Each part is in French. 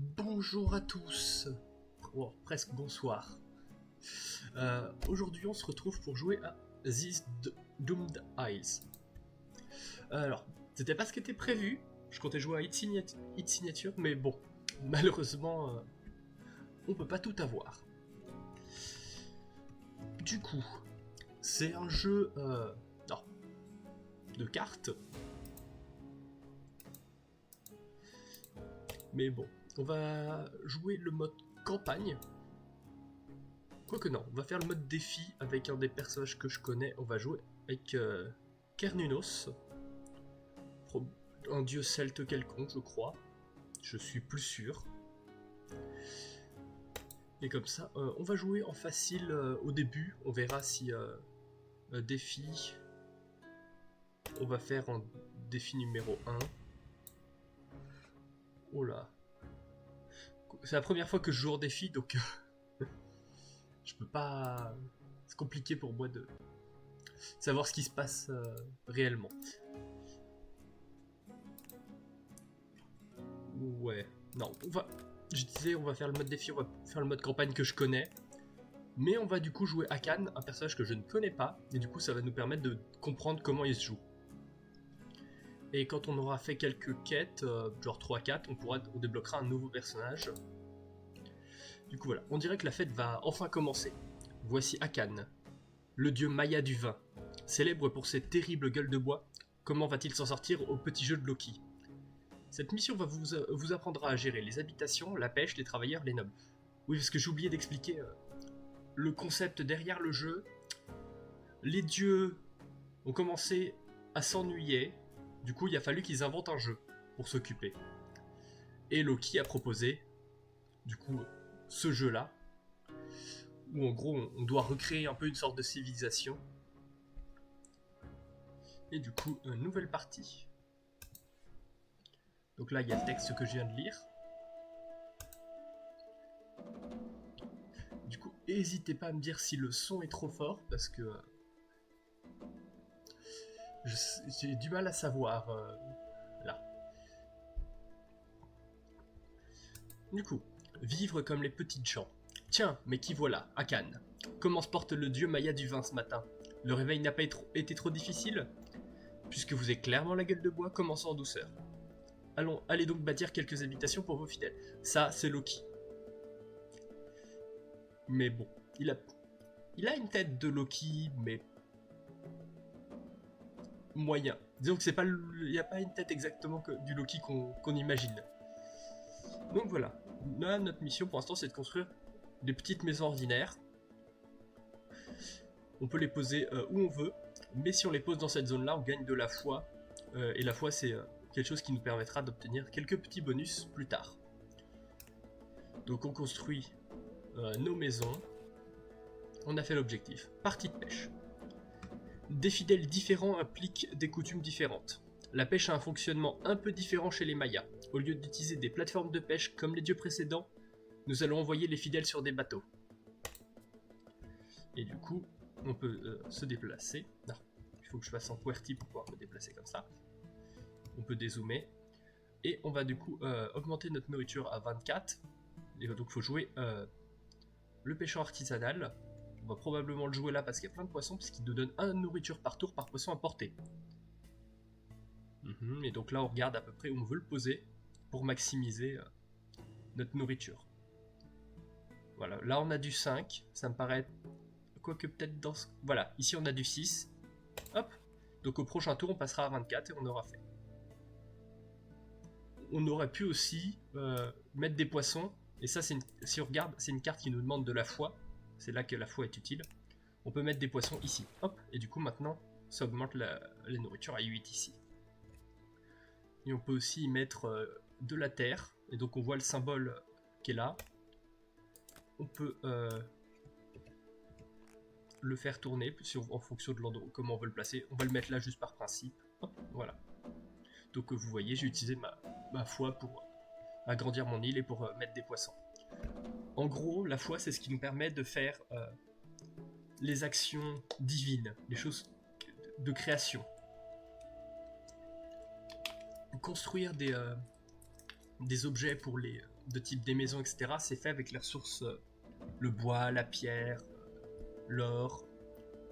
Bonjour à tous, presque bonsoir. Aujourd'hui on se retrouve pour jouer à These Doomed Isles. Alors, c'était pas ce qui était prévu, je comptais jouer à Hit Signature, mais bon, malheureusement, on peut pas tout avoir. Du coup, c'est un jeu de cartes, mais bon, on va jouer le mode campagne. Quoique non, on va faire le mode défi avec un des personnages que je connais. On va jouer avec Cernunnos, un dieu celte quelconque, je crois. Je suis plus sûr. Et comme ça, on va jouer en facile au début. On verra si défi. On va faire en défi numéro 1. Oh là. C'est la première fois que je joue en défi, donc je peux pas. C'est compliqué pour moi de savoir ce qui se passe réellement. Ouais, non, je disais, on va faire le mode défi, on va faire le mode campagne que je connais. Mais on va du coup jouer Akan, un personnage que je ne connais pas. Et du coup, ça va nous permettre de comprendre comment il se joue. Et quand on aura fait quelques quêtes, genre 3-4, on débloquera un nouveau personnage. Du coup voilà, on dirait que la fête va enfin commencer. Voici Akan, le dieu Maya du vin. Célèbre pour ses terribles gueules de bois, comment va-t-il s'en sortir au petit jeu de Loki? Cette mission va vous apprendra à gérer les habitations, la pêche, les travailleurs, les nobles. Oui, parce que j'ai oublié d'expliquer le concept derrière le jeu. Les dieux ont commencé à s'ennuyer, du coup il a fallu qu'ils inventent un jeu pour s'occuper. Et Loki a proposé, du coup, ce jeu-là, où en gros on doit recréer un peu une sorte de civilisation. Et du coup, une nouvelle partie. Donc là, il y a le texte que je viens de lire. Du coup, n'hésitez pas à me dire si le son est trop fort, parce que j'ai du mal à savoir là. Du coup, vivre comme les petites gens. Tiens, mais qui voilà, Akan. Comment se porte le dieu Maya du vin ce matin? Le réveil n'a pas été trop difficile? Puisque vous êtes clairement la gueule de bois, commençons en douceur. Allez donc bâtir quelques habitations pour vos fidèles. Ça, c'est Loki. Mais bon, il a une tête de Loki, mais moyen. Disons que il n'y a pas une tête exactement du Loki qu'on imagine. Donc voilà, là, notre mission pour l'instant c'est de construire des petites maisons ordinaires. On peut les poser où on veut, mais si on les pose dans cette zone là, on gagne de la foi. Et la foi c'est quelque chose qui nous permettra d'obtenir quelques petits bonus plus tard. Donc on construit nos maisons. On a fait l'objectif. Partie de pêche. Des fidèles différents impliquent des coutumes différentes. La pêche a un fonctionnement un peu différent chez les Mayas. Au lieu d'utiliser des plateformes de pêche comme les dieux précédents, nous allons envoyer les fidèles sur des bateaux. Et du coup, on peut se déplacer. Non, il faut que je fasse en QWERTY pour pouvoir me déplacer comme ça. On peut dézoomer. Et on va du coup augmenter notre nourriture à 24. Et donc il faut jouer le pêcheur artisanal. On va probablement le jouer là parce qu'il y a plein de poissons, puisqu'il nous donne 1 nourriture par tour par poisson importé. Et donc là on regarde à peu près où on veut le poser pour maximiser notre nourriture. Voilà, là on a du 5, ça me paraît... Quoique peut-être dans... Voilà, ici on a du 6. Hop. Donc au prochain tour on passera à 24 et on aura fait. On aurait pu aussi mettre des poissons. Et ça, si on regarde, c'est une carte qui nous demande de la foi. C'est là que la foi est utile. On peut mettre des poissons ici. Hop. Et du coup maintenant, ça augmente la nourriture à 8 ici. Et on peut aussi y mettre de la terre. Et donc on voit le symbole qui est là. On peut... le faire tourner en fonction de l'endroit, comment on veut le placer. On va le mettre là juste par principe. Hop, voilà. Donc vous voyez, j'ai utilisé ma foi pour agrandir mon île et pour mettre des poissons. En gros, la foi, c'est ce qui nous permet de faire les actions divines, les choses de création. Construire des objets pour les de type des maisons, etc., c'est fait avec les ressources, le bois, la pierre, l'or.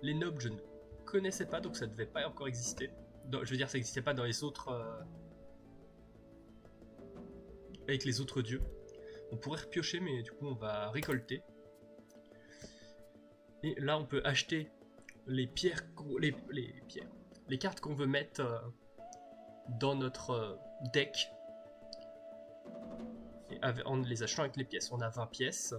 Les nobles, je ne connaissais pas, donc ça devait pas encore exister. Je veux dire, ça n'existait pas dans les autres... avec les autres dieux. On pourrait repiocher, mais du coup, on va récolter. Et là, on peut acheter les pierres... les cartes qu'on veut mettre dans notre deck. Et en les achetant avec les pièces. On a 20 pièces.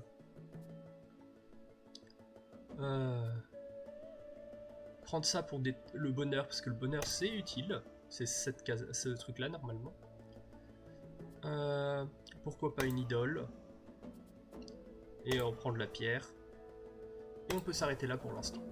Prendre ça pour le bonheur, parce que le bonheur c'est utile. C'est ce truc là normalement. Pourquoi pas une idole. Et on prend de la pierre. Et on peut s'arrêter là pour l'instant.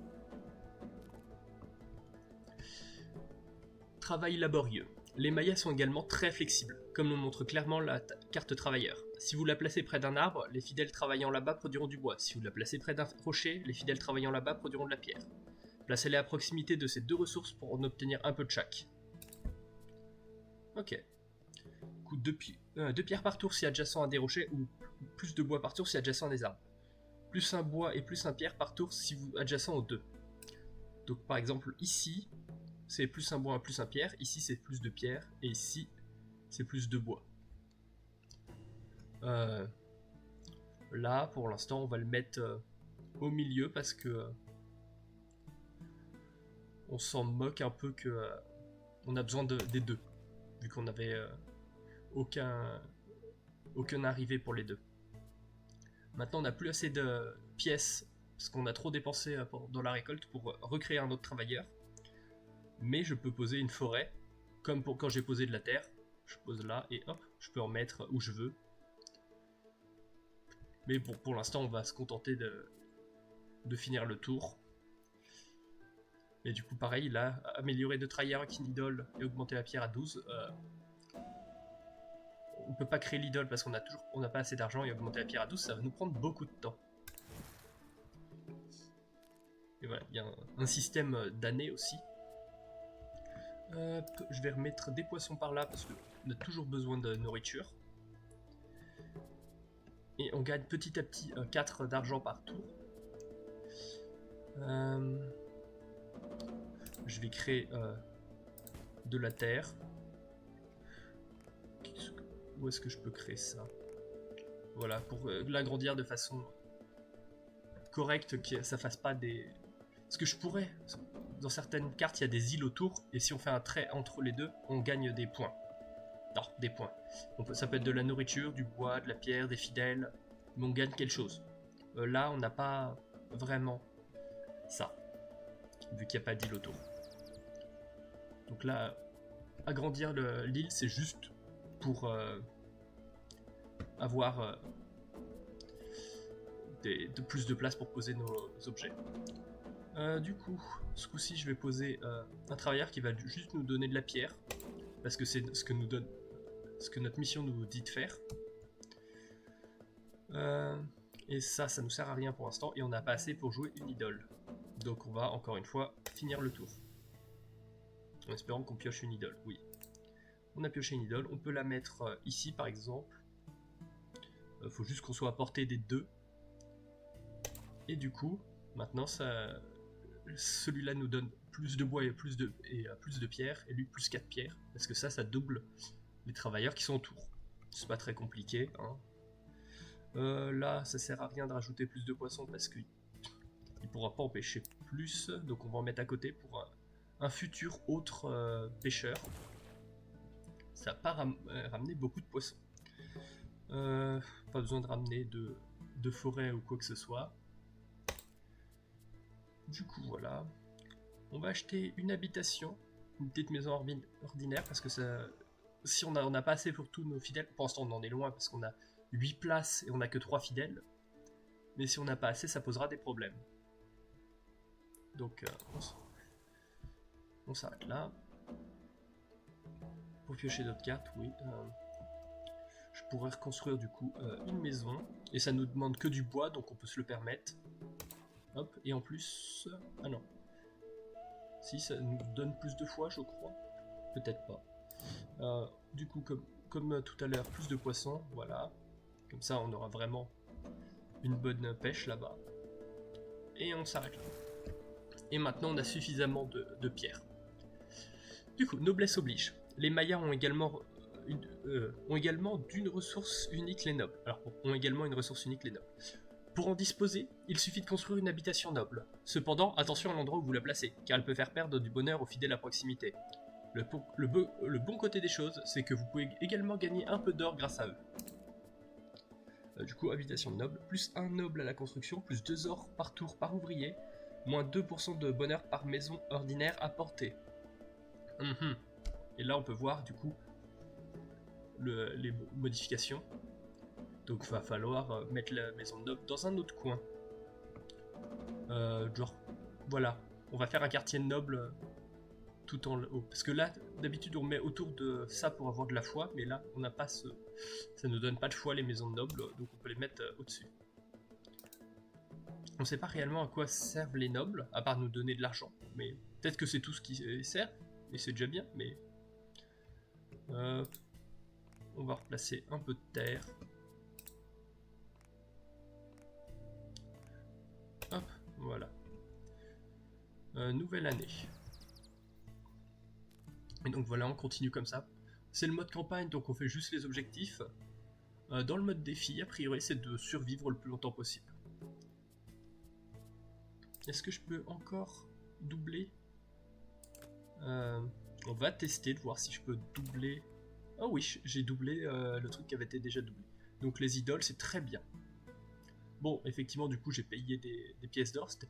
Travail laborieux. Les Mayas sont également très flexibles, comme le montre clairement la carte travailleur. Si vous la placez près d'un arbre, les fidèles travaillant là-bas produiront du bois. Si vous la placez près d'un rocher, les fidèles travaillant là-bas produiront de la pierre. Placez-les à proximité de ces deux ressources pour en obtenir un peu de chaque. Ok. Coup de deux pierres par tour si adjacent à des rochers, ou plus de bois par tour si adjacent à des arbres. Plus un bois et plus un pierre par tour si vous adjacent aux deux. Donc par exemple ici, c'est plus un bois et plus un pierre, ici c'est plus de pierre, et ici c'est plus de bois. Là pour l'instant on va le mettre au milieu parce que on s'en moque un peu que on a besoin des deux, vu qu'on n'avait aucun arrivé pour les deux. Maintenant on n'a plus assez de pièces parce qu'on a trop dépensé dans la récolte pour recréer un autre travailleur. Mais je peux poser une forêt, comme pour quand j'ai posé de la terre. Je pose là et hop, je peux en mettre où je veux. Mais bon, pour l'instant, on va se contenter de finir le tour. Et du coup, pareil, là, améliorer de travailleurs avec une idole et augmenter la pierre à 12. On peut pas créer l'idole parce on n'a pas assez d'argent, et augmenter la pierre à 12, ça va nous prendre beaucoup de temps. Et voilà, il y a un système d'années aussi. Je vais remettre des poissons par là parce qu'on a toujours besoin de nourriture. Et on gagne petit à petit 4 d'argent par tour. Je vais créer de la terre. Où est-ce que je peux créer ça? Voilà, pour l'agrandir de façon correcte, que ça fasse pas des... Parce que je pourrais... Dans certaines cartes, il y a des îles autour, et si on fait un trait entre les deux, on gagne des points. Non, des points. Ça peut être de la nourriture, du bois, de la pierre, des fidèles, mais on gagne quelque chose. Là, on n'a pas vraiment ça, vu qu'il n'y a pas d'île autour. Donc là, agrandir l'île, c'est juste pour avoir plus de place pour poser nos objets. Du coup, ce coup-ci, je vais poser un travailleur qui va juste nous donner de la pierre, parce que c'est ce que notre mission nous dit de faire. Et ça nous sert à rien pour l'instant, et on n'a pas assez pour jouer une idole. Donc on va encore une fois finir le tour. En espérant qu'on pioche une idole, oui. On a pioché une idole, on peut la mettre ici par exemple. Faut juste qu'on soit à portée des deux. Et du coup, maintenant celui-là nous donne plus de bois et plus de pierres, et lui plus 4 pierres, parce que ça double les travailleurs qui sont autour. C'est pas très compliqué, hein. Là, ça sert à rien de rajouter plus de poissons parce qu'il pourra pas en pêcher plus, donc on va en mettre à côté pour un futur autre pêcheur. Ça va pas ramener beaucoup de poissons. Pas besoin de ramener de forêt ou quoi que ce soit. Du coup, voilà. On va acheter une habitation, une petite maison ordinaire, parce que si on n'a pas assez pour tous nos fidèles, pour l'instant on en est loin parce qu'on a 8 places et on n'a que 3 fidèles, mais si on n'a pas assez, ça posera des problèmes. Donc on s'arrête là. Pour piocher d'autres cartes, oui. Je pourrais reconstruire du coup une maison, et ça nous demande que du bois, donc on peut se le permettre. Hop, et en plus... Ah non. Si, ça nous donne plus de fois, je crois. Peut-être pas. Du coup, comme tout à l'heure, plus de poissons, voilà. Comme ça, on aura vraiment une bonne pêche là-bas. Et on s'arrête là. Et maintenant, on a suffisamment de pierres. Du coup, noblesse oblige. Les Mayas ont également d'une ressource unique les nobles. Alors, ont également une ressource unique les nobles. Pour en disposer, il suffit de construire une habitation noble. Cependant, attention à l'endroit où vous la placez, car elle peut faire perdre du bonheur aux fidèles à proximité. Le bon côté des choses, c'est que vous pouvez également gagner un peu d'or grâce à eux. Du coup, habitation noble, plus 1 noble à la construction, plus 2 ors par tour par ouvrier, moins 2% de bonheur par maison ordinaire apportée. Et là, on peut voir du coup les modifications. Donc, il va falloir mettre la maison noble dans un autre coin. Genre, voilà, on va faire un quartier noble tout en haut. Parce que là, d'habitude, on met autour de ça pour avoir de la foi, mais là, on n'a pas ce... Ça ne donne pas de foi, les maisons nobles, donc on peut les mettre au-dessus. On ne sait pas réellement à quoi servent les nobles, à part nous donner de l'argent. Mais peut-être que c'est tout ce qui sert, et c'est déjà bien, mais... on va replacer un peu de terre. Hop, voilà. Nouvelle année. Et donc voilà, on continue comme ça. C'est le mode campagne, donc on fait juste les objectifs. Dans le mode défi, a priori, c'est de survivre le plus longtemps possible. Est-ce que je peux encore doubler? On va tester de voir si je peux doubler. Oh oui, j'ai doublé le truc qui avait été déjà doublé. Donc les idoles, c'est très bien. Bon, effectivement, du coup, j'ai payé des pièces d'or. C'était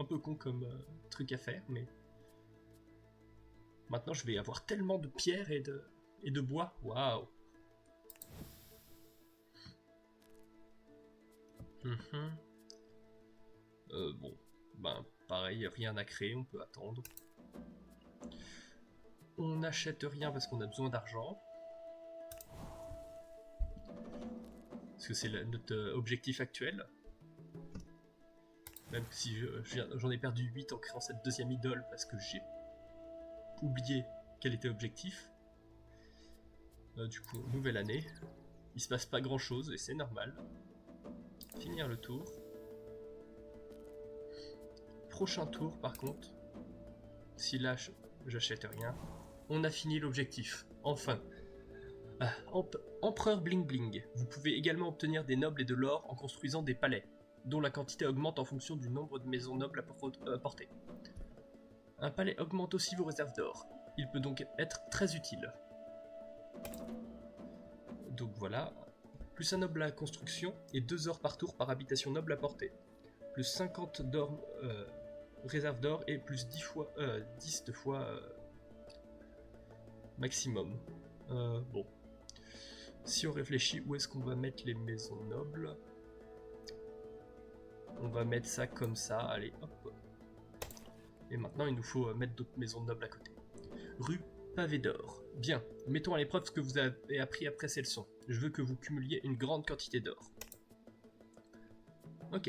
un peu con comme truc à faire, mais... Maintenant, je vais avoir tellement de pierres et de bois. Waouh. Bon, ben pareil, rien à créer, on peut attendre. On n'achète rien parce qu'on a besoin d'argent. Parce que c'est notre objectif actuel. Même si j'en ai perdu 8 en créant cette deuxième idole parce que j'ai oublié quel était l'objectif. Du coup, nouvelle année. Il se passe pas grand chose et c'est normal. Finir le tour. Prochain tour par contre. Si là j'achète rien. On a fini l'objectif. Enfin. Empereur Bling Bling. Vous pouvez également obtenir des nobles et de l'or en construisant des palais, dont la quantité augmente en fonction du nombre de maisons nobles à porter. Un palais augmente aussi vos réserves d'or. Il peut donc être très utile. Donc voilà. Plus un noble à la construction et 2 ors par tour par habitation noble à porter. Plus 50 d'or, réserve d'or et plus 10 fois maximum. Bon. Si on réfléchit, où est-ce qu'on va mettre les maisons nobles? On va mettre ça comme ça, allez, hop. Et maintenant, il nous faut mettre d'autres maisons nobles à côté. Rue Pavé d'or. Bien, mettons à l'épreuve ce que vous avez appris après ces leçons. Je veux que vous cumuliez une grande quantité d'or. Ok.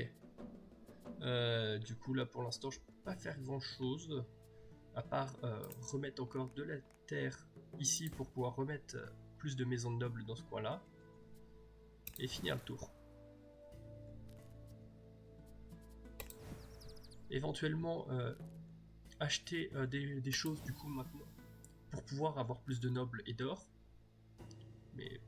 Du coup, là, pour l'instant, je peux pas faire grand-chose. À part remettre encore de la terre ici pour pouvoir remettre plus de maisons nobles dans ce coin-là. Et finir le tour. Éventuellement, acheter des choses du coup maintenant pour pouvoir avoir plus de nobles et d'or. Mais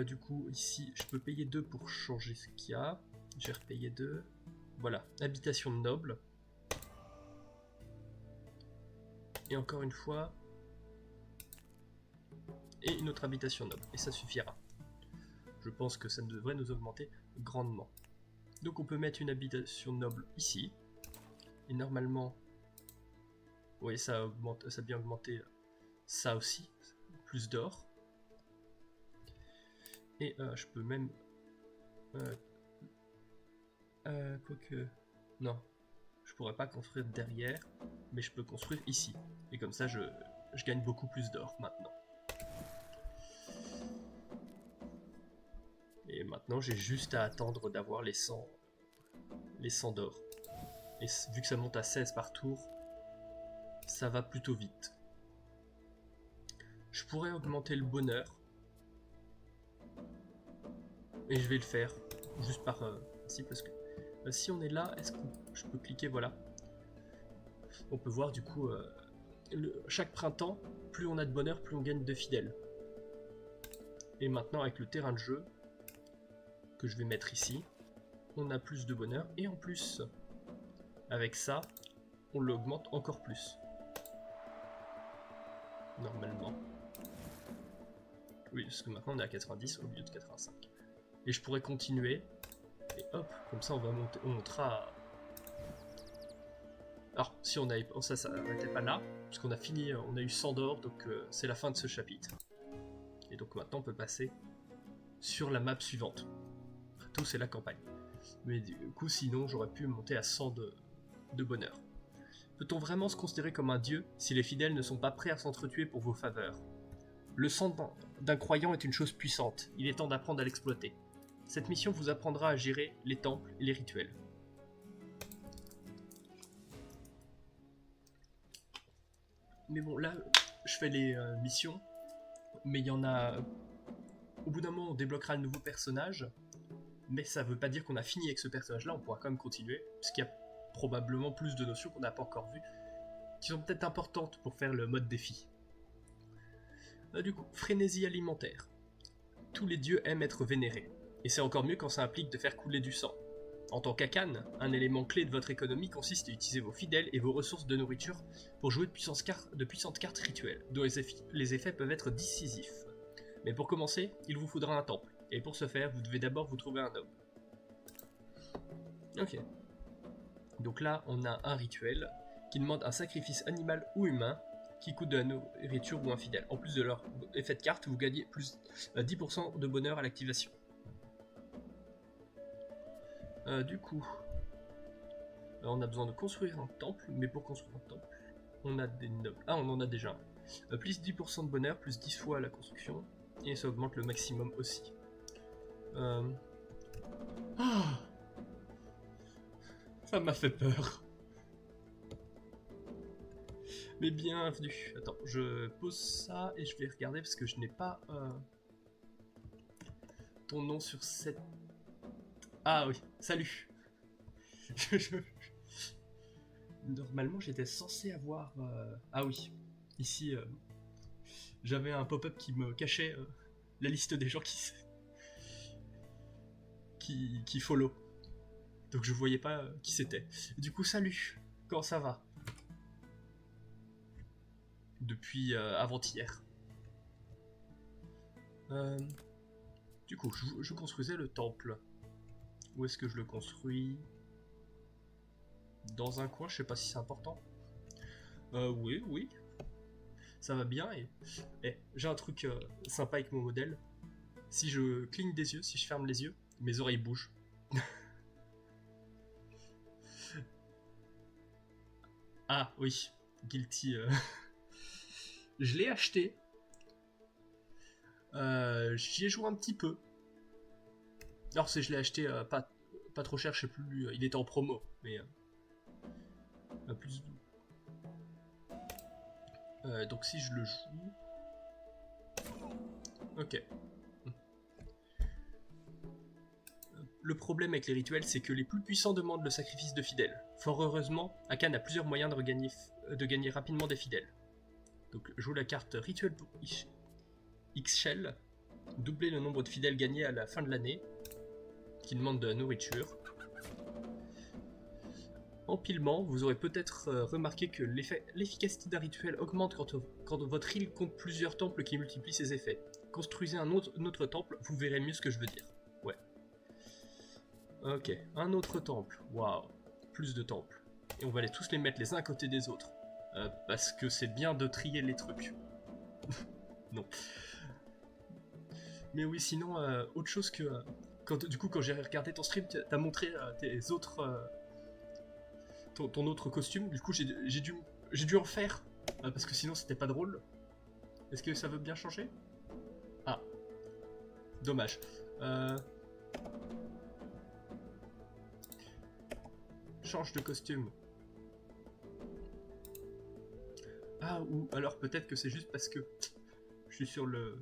du coup ici je peux payer 2 pour changer ce qu'il y a. J'ai repayé 2. Voilà, habitation de noble. Et encore une fois. Et une autre habitation noble. Et ça suffira. Je pense que ça devrait nous augmenter grandement. Donc on peut mettre une habitation noble ici. Et normalement... Oui, ça augmente, ça a bien augmenté ça aussi. Plus d'or. Et je peux même... quoique... Non. Je pourrais pas construire derrière. Mais je peux construire ici. Et comme ça, je gagne beaucoup plus d'or maintenant. Et maintenant, j'ai juste à attendre d'avoir les 100 d'or. Et vu que ça monte à 16 par tour, ça va plutôt vite. Je pourrais augmenter le bonheur. Et je vais le faire, juste par principe, parce que si on est là, est-ce que je peux cliquer, voilà. On peut voir du coup, chaque printemps, plus on a de bonheur, plus on gagne de fidèles. Et maintenant avec le terrain de jeu, que je vais mettre ici, on a plus de bonheur, et en plus, avec ça, on l'augmente encore plus. Normalement. Oui, parce que maintenant on est à 90 au lieu de 85. Et je pourrais continuer, et hop, comme ça on va monter, on montera. Alors, si on avait, ça s'arrêtait pas là, parce qu'on a fini, on a eu 100 d'or, donc c'est la fin de ce chapitre. Et donc maintenant on peut passer sur la map suivante. Après tout, c'est la campagne. Mais du coup, sinon, j'aurais pu monter à 100 de bonheur. Peut-on vraiment se considérer comme un dieu si les fidèles ne sont pas prêts à s'entretuer pour vos faveurs? Le sang d'un croyant est une chose puissante, il est temps d'apprendre à l'exploiter. Cette mission vous apprendra à gérer les temples et les rituels. Mais bon, là, je fais les missions, mais il y en a... Au bout d'un moment, on débloquera le nouveau personnage, mais ça veut pas dire qu'on a fini avec ce personnage-là, on pourra quand même continuer, puisqu'il y a probablement plus de notions qu'on n'a pas encore vues, qui sont peut-être importantes pour faire le mode défi. Du coup, frénésie alimentaire. Tous les dieux aiment être vénérés, et c'est encore mieux quand ça implique de faire couler du sang. En tant qu'Akan, un élément clé de votre économie consiste à utiliser vos fidèles et vos ressources de nourriture pour jouer de puissantes cartes rituelles, dont les effets peuvent être décisifs. Mais pour commencer, il vous faudra un temple, et pour ce faire, vous devez d'abord vous trouver un homme. Ok. Donc là, on a un rituel qui demande un sacrifice animal ou humain qui coûte de la nourriture ou un fidèle. En plus de leur effet de carte, vous gagnez plus 10% de bonheur à l'activation. Du coup, on a besoin de construire un temple, mais pour construire un temple, on a des nobles. Ah, on en a déjà un. Plus 10% de bonheur, plus 10 fois la construction, et ça augmente le maximum aussi. Ah, ça m'a fait peur. Mais bienvenue. Attends, je pose ça et je vais regarder parce que je n'ai pas ton nom sur cette... Ah oui, salut. Normalement, j'étais censé avoir... Ah oui, ici, j'avais un pop-up qui me cachait la liste des gens qui follow. Donc je voyais pas qui c'était. Du coup, salut. Comment ça va? Depuis avant-hier. Du coup, je construisais le temple. Où est-ce que je le construis? Dans un coin, je sais pas si c'est important. Oui. Ça va bien et j'ai un truc sympa avec mon modèle. Si je cligne des yeux, si je ferme les yeux, mes oreilles bougent. Ah oui, Guilty. Je l'ai acheté. J'y ai joué un petit peu. Alors je l'ai acheté pas trop cher, je sais plus. Il était en promo, mais plus. Donc si je le joue. Ok. Le problème avec les rituels, c'est que les plus puissants demandent le sacrifice de fidèles. Fort heureusement, Akan a plusieurs moyens de gagner rapidement des fidèles. Donc joue la carte Rituel pour X-Shell, doubler le nombre de fidèles gagnés à la fin de l'année, qui demande de la nourriture. Empilement, vous aurez peut-être remarqué que l'efficacité d'un rituel augmente quand votre île compte plusieurs temples qui multiplient ses effets. Construisez un autre temple, vous verrez mieux ce que je veux dire. Ouais. Ok, un autre temple. Waouh, plus de temples. Et on va tous les mettre les uns à côté des autres. Parce que c'est bien de trier les trucs. Non. Mais oui, sinon, autre chose que... quand j'ai regardé ton stream, t'as montré tes autres... ton autre costume, du coup j'ai dû en faire, parce que sinon c'était pas drôle. Est-ce que ça veut bien changer? Ah, dommage. Change de costume. Ah, ou alors peut-être que c'est juste parce que je suis sur le...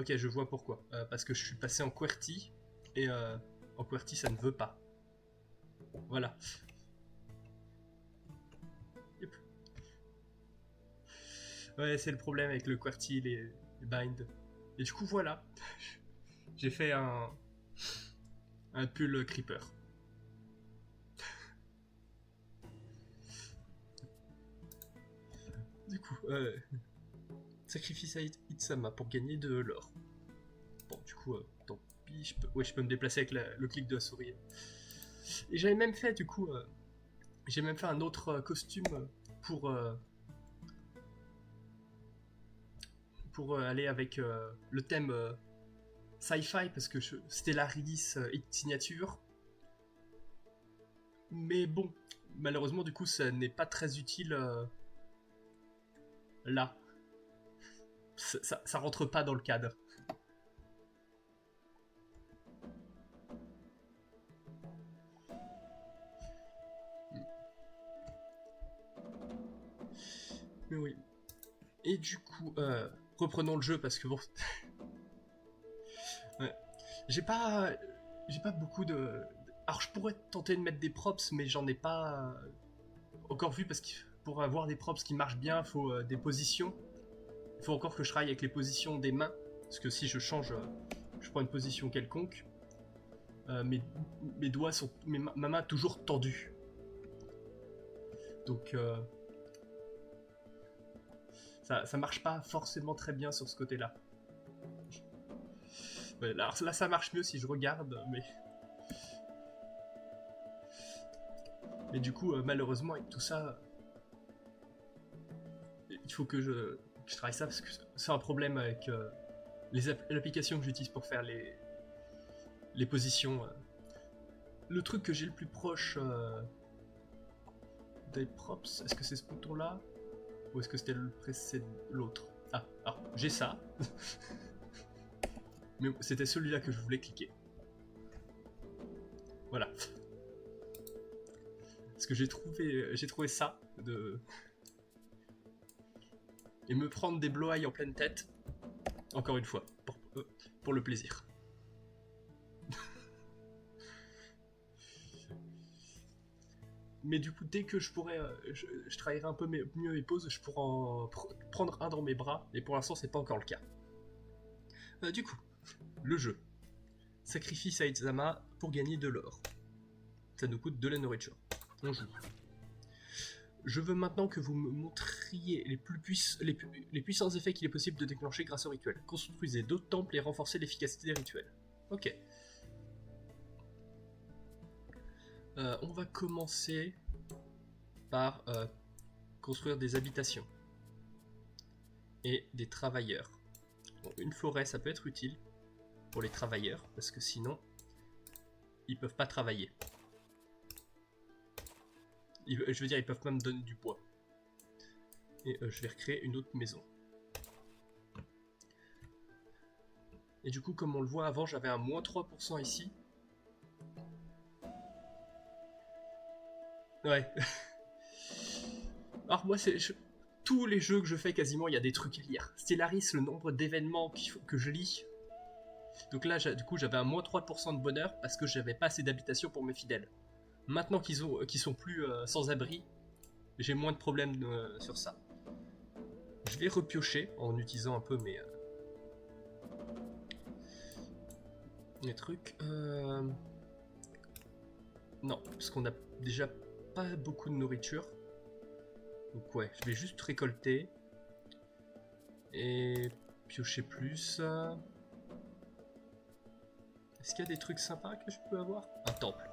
Ok, je vois pourquoi. Parce que je suis passé en QWERTY, et en QWERTY ça ne veut pas. Voilà. Yep. Ouais, c'est le problème avec le QWERTY, les binds. Et du coup, voilà. J'ai fait un pull creeper. Du coup, sacrifice à Itsama pour gagner de l'or. Bon, du coup, tant pis, je peux me déplacer avec le clic de la souris. Et j'avais même fait, du coup, j'ai même fait un autre costume pour aller avec le thème sci-fi, parce que c'était la release signature. Mais bon, malheureusement, du coup, ça n'est pas très utile là. Ça rentre pas dans le cadre. Mais oui. Et du coup, reprenons le jeu parce que bon. Ouais. J'ai pas. J'ai pas beaucoup de. Alors je pourrais tenter de mettre des props, mais j'en ai pas encore vu parce que pour avoir des props qui marchent bien, il faut des positions. Il faut encore que je travaille avec les positions des mains. Parce que si je change, je prends une position quelconque, mes doigts sont. Ma main toujours tendue. Donc ça marche pas forcément très bien sur ce côté-là. Ouais, alors là ça marche mieux si je regarde, mais du coup malheureusement avec tout ça, il faut que je travaille ça parce que c'est un problème avec l'application que j'utilise pour faire les positions. Le truc que j'ai le plus proche des props, est-ce que c'est ce bouton-là ou est-ce que c'était le précédent l'autre? Ah, alors j'ai ça, mais c'était celui-là que je voulais cliquer. Voilà. Parce que j'ai trouvé ça et me prendre des blow-eye en pleine tête, encore une fois, pour le plaisir. Mais du coup, dès que je pourrais, je travaillerai un peu mieux mes pauses, je pourrais en prendre un dans mes bras, et pour l'instant, c'est pas encore le cas. Du coup, le jeu. Sacrifice à Itzama pour gagner de l'or. Ça nous coûte de la nourriture. On joue. Je veux maintenant que vous me montriez les puissants effets qu'il est possible de déclencher grâce au rituel. Construisez d'autres temples et renforcez l'efficacité des rituels. Ok. On va commencer par construire des habitations et des travailleurs. Bon, une forêt, ça peut être utile pour les travailleurs, parce que sinon, ils peuvent pas travailler. Je veux dire, ils peuvent même me donner du bois. Et je vais recréer une autre maison. Et du coup, comme on le voit avant, j'avais un moins 3% ici. Ouais. Alors moi, tous les jeux que je fais quasiment, il y a des trucs à lire. Stellaris, le nombre d'événements que je lis. Donc là, du coup, j'avais un moins 3% de bonheur parce que j'avais pas assez d'habitation pour mes fidèles. Maintenant qu'ils sont plus sans abri, j'ai moins de problèmes sur ça. Je vais repiocher en utilisant un peu mes trucs. Non, parce qu'on a déjà pas beaucoup de nourriture. Donc ouais, je vais juste récolter. Et piocher plus. Est-ce qu'il y a des trucs sympas que je peux avoir? Un temple.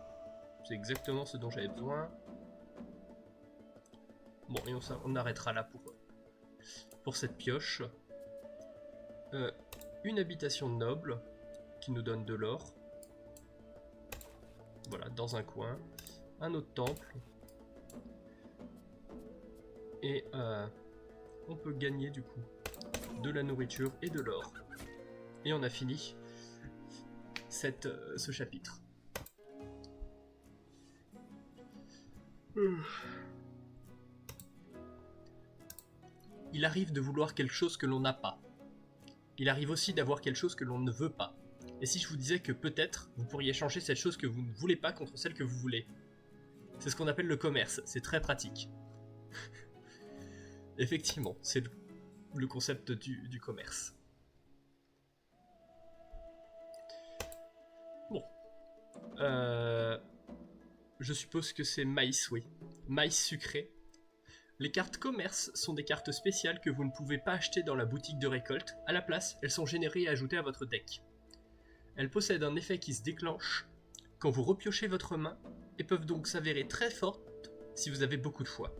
C'est exactement ce dont j'avais besoin. Bon, et on arrêtera là pour cette pioche. Une habitation noble qui nous donne de l'or. Voilà, dans un coin. Un autre temple. Et on peut gagner du coup de la nourriture et de l'or. Et on a fini ce chapitre. Il arrive de vouloir quelque chose que l'on n'a pas. il arrive aussi d'avoir quelque chose que l'on ne veut pas. Et si je vous disais que peut-être vous pourriez changer cette chose que vous ne voulez pas contre celle que vous voulez? C'est ce qu'on appelle le commerce, c'est très pratique. Effectivement, c'est le concept du commerce. Bon. Je suppose que c'est maïs, oui. Maïs sucré. Les cartes commerce sont des cartes spéciales que vous ne pouvez pas acheter dans la boutique de récolte. À la place, elles sont générées et ajoutées à votre deck. Elles possèdent un effet qui se déclenche quand vous repiochez votre main et peuvent donc s'avérer très fortes si vous avez beaucoup de foi.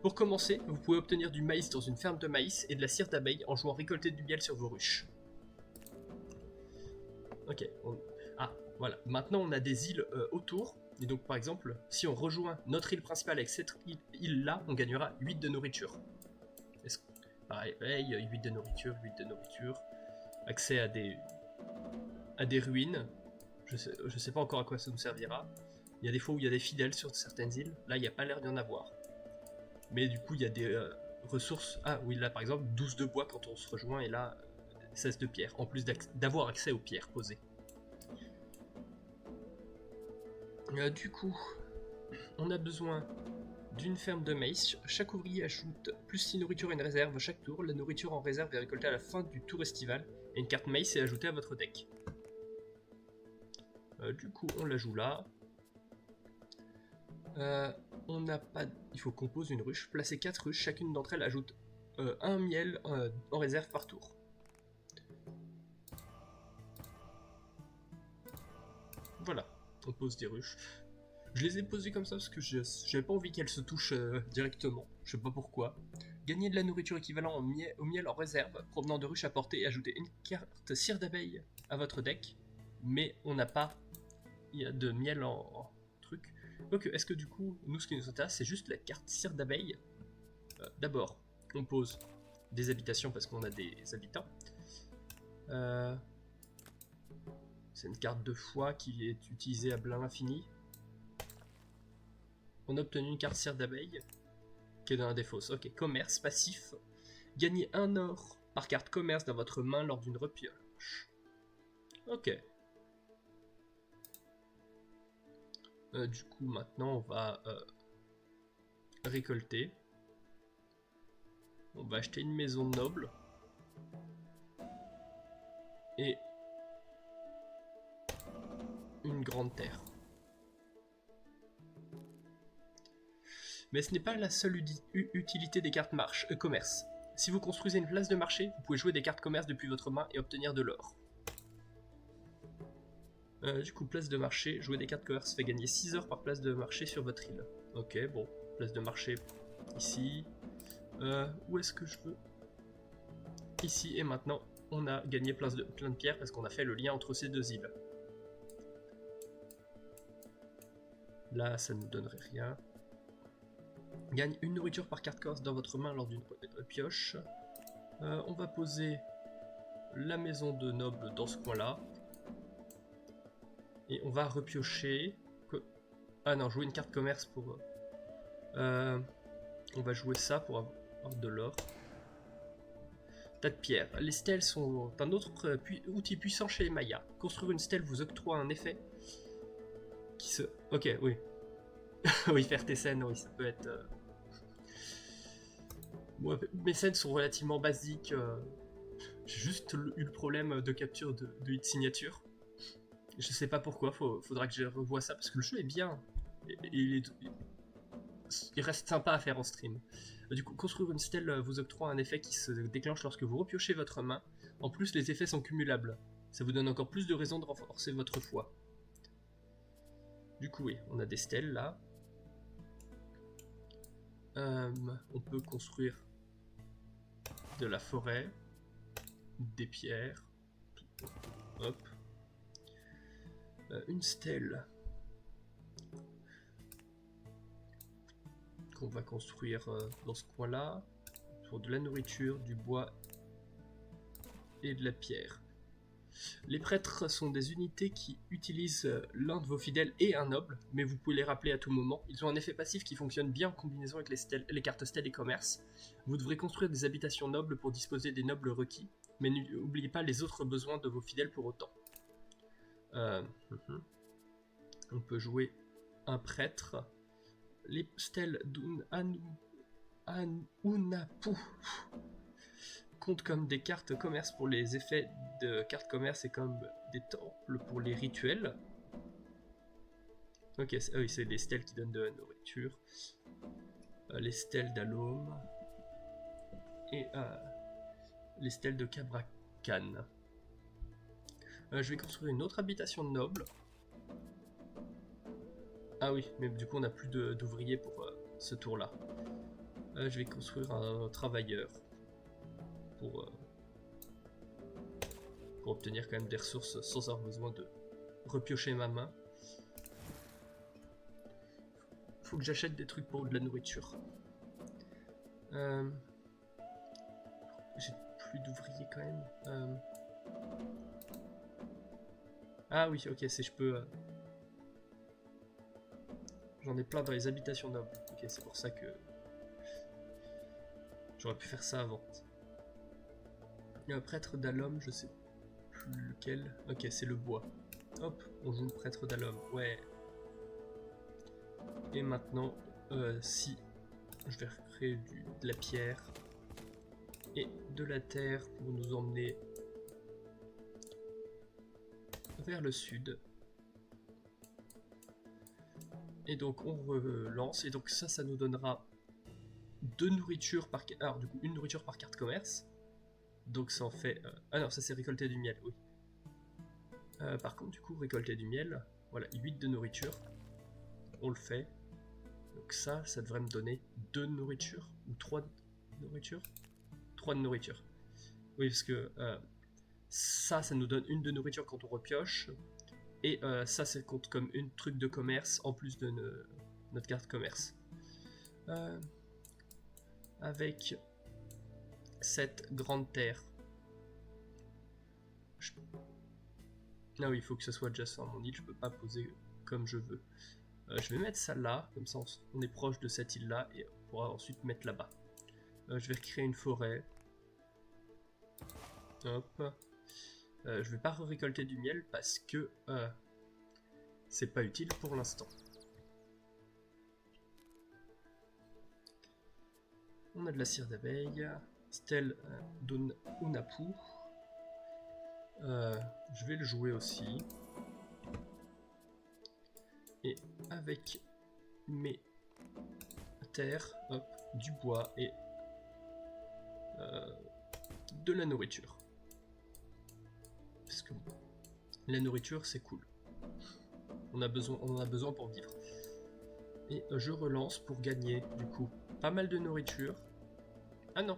Pour commencer, vous pouvez obtenir du maïs dans une ferme de maïs et de la cire d'abeille en jouant récolter du miel sur vos ruches. Ok, ah, voilà. Maintenant on a des îles autour. Et donc par exemple, si on rejoint notre île principale avec cette île-là, on gagnera 8 de nourriture. Pareil, 8 de nourriture, 8 de nourriture. Accès à des ruines. Je sais pas encore à quoi ça nous servira. Il y a des fois où il y a des fidèles sur certaines îles. Là, il n'y a pas l'air d'y en avoir. Mais du coup, il y a des ressources. Ah oui, là par exemple, 12 de bois quand on se rejoint. Et là, 16 de pierre. En plus d'avoir accès aux pierres posées. Du coup, on a besoin d'une ferme de maïs. Chaque ouvrier ajoute plus 6 nourritures à une réserve chaque tour. La nourriture en réserve est récoltée à la fin du tour estival. Et une carte maïs est ajoutée à votre deck. Du coup, on la joue là. On n'a pas... Il faut qu'on pose une ruche. Placer 4 ruches. Chacune d'entre elles ajoute un miel en réserve par tour. Voilà. On pose des ruches. Je les ai posées comme ça parce que j'avais pas envie qu'elles se touchent directement. Je sais pas pourquoi. Gagner de la nourriture équivalente au miel en réserve, provenant de ruches à portée et ajouter une carte cire d'abeille à votre deck. Mais on n'a pas de miel en truc. Donc est-ce que du coup, nous ce qui nous intéresse, c'est juste la carte cire d'abeille. D'abord, on pose des habitations parce qu'on a des habitants. C'est une carte de foi qui est utilisée à plein infini. On a obtenu une carte cire d'abeille qui est dans un des fosses. Ok, commerce, passif. Gagnez 1 or par carte commerce dans votre main lors d'une repioche. Ok. Du coup, maintenant, on va récolter. On va acheter une maison noble. Et une grande terre. Mais ce n'est pas la seule utilité des cartes commerce. Si vous construisez une place de marché, vous pouvez jouer des cartes commerce depuis votre main et obtenir de l'or. Du coup, place de marché, jouer des cartes commerce fait gagner 6 heures par place de marché sur votre île. Ok, bon, place de marché ici. Où est-ce que je veux? Ici, et maintenant, on a gagné plein de pierres parce qu'on a fait le lien entre ces deux îles. Là, ça ne nous donnerait rien. Gagne une nourriture par carte commerce dans votre main lors d'une pioche. On va poser la maison de noble dans ce coin-là. Et on va repiocher... Ah non, jouer une carte commerce pour... on va jouer ça pour avoir de l'or. Tas de pierres. Les stèles sont un autre outil puissant chez les Mayas. Construire une stèle vous octroie un effet qui se... Ok, oui. Oui, faire tes scènes, oui, ça peut être... Moi, mes scènes sont relativement basiques. J'ai juste eu le problème de capture de hit signature. Je sais pas pourquoi, faudra que je revoie ça, parce que le jeu est bien. Il reste sympa à faire en stream. Du coup, construire une stèle vous octroie un effet qui se déclenche lorsque vous repiochez votre main. En plus, les effets sont cumulables. Ça vous donne encore plus de raisons de renforcer votre foi. Du coup, oui, on a des stèles là. On peut construire de la forêt, des pierres. Hop. Une stèle qu'on va construire dans ce coin-là, pour de la nourriture, du bois et de la pierre. Les prêtres sont des unités qui utilisent l'un de vos fidèles et un noble, mais vous pouvez les rappeler à tout moment. Ils ont un effet passif qui fonctionne bien en combinaison avec les cartes stèles et commerce. Vous devrez construire des habitations nobles pour disposer des nobles requis. Mais n'oubliez pas les autres besoins de vos fidèles pour autant. On peut jouer un prêtre. Les stèles d'Unapu comptent comme des cartes commerce pour les effets de cartes commerce et comme des temples pour les rituels. Ok, oui, c'est des stèles qui donnent de la nourriture. Les stèles d'Alome. Et les stèles de Cabracan. Je vais construire une autre habitation de noble. Ah oui, mais du coup on n'a plus d'ouvriers pour ce tour-là. Je vais construire un travailleur pour obtenir quand même des ressources sans avoir besoin de repiocher ma main. Faut que j'achète des trucs pour de la nourriture. J'ai plus d'ouvriers quand même. Ah oui, ok, je peux... J'en ai plein dans les habitations nobles. Ok, c'est pour ça que... J'aurais pu faire ça avant. Il y a un prêtre d'Alome, je sais plus lequel. Ok, c'est le bois. Hop, on joue le prêtre d'Alome. Ouais. Et maintenant, si je vais recréer de la pierre et de la terre pour nous emmener vers le sud. Et donc on relance, et donc ça nous donnera 2 nourritures par... Alors du coup, une nourriture par carte commerce. Donc ça en fait... Ah non, ça c'est récolter du miel, oui. Par contre, du coup, récolter du miel, voilà, 8 de nourriture. On le fait. Donc ça devrait me donner 2 de nourriture, ou 3 de nourriture. 3 de nourriture. Oui, parce que ça nous donne une de nourriture quand on repioche. Et ça compte comme une truc de commerce en plus de notre carte commerce. Avec cette grande terre. Ah oui, il faut que ce soit déjà sur mon île, je peux pas poser comme je veux. Je vais mettre ça là, comme ça on est proche de cette île là et on pourra ensuite mettre là-bas. Je vais recréer une forêt. Hop. Je vais pas récolter du miel parce que c'est pas utile pour l'instant. On a de la cire d'abeille, stèle d'Unapu. Je vais le jouer aussi. Et avec mes terres, hop, du bois et de la nourriture. Parce que la nourriture c'est cool. On en a besoin pour vivre. Et je relance pour gagner du coup pas mal de nourriture. Ah non,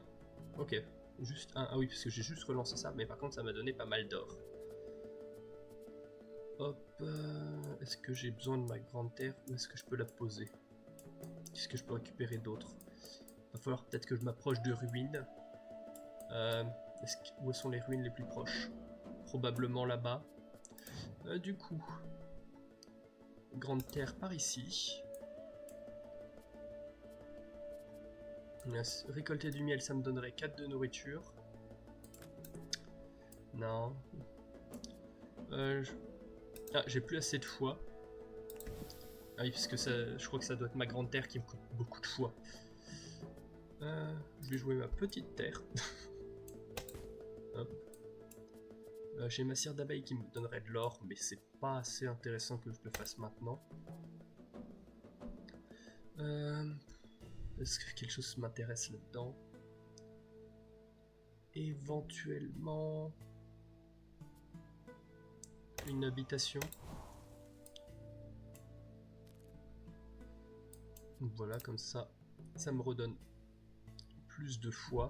ok. Juste un. Ah oui, parce que j'ai juste relancé ça, mais par contre ça m'a donné pas mal d'or. Hop, est-ce que j'ai besoin de ma grande terre ou est-ce que je peux la poser? Qu'est-ce que je peux récupérer d'autre? Va falloir peut-être que je m'approche de ruines. Où sont les ruines les plus proches? Probablement là-bas. Du coup, grande terre par ici. Récolter du miel, ça me donnerait 4 de nourriture. Non. Ah, j'ai plus assez de foie. Ah oui, parce que ça, je crois que ça doit être ma grande terre qui me coûte beaucoup de foie. Je vais jouer ma petite terre. Hop. J'ai ma cire d'abeille qui me donnerait de l'or, mais c'est pas assez intéressant que je le fasse maintenant. Est-ce que quelque chose m'intéresse là-dedans? Éventuellement... une habitation. Donc voilà, comme ça, ça me redonne plus de foi.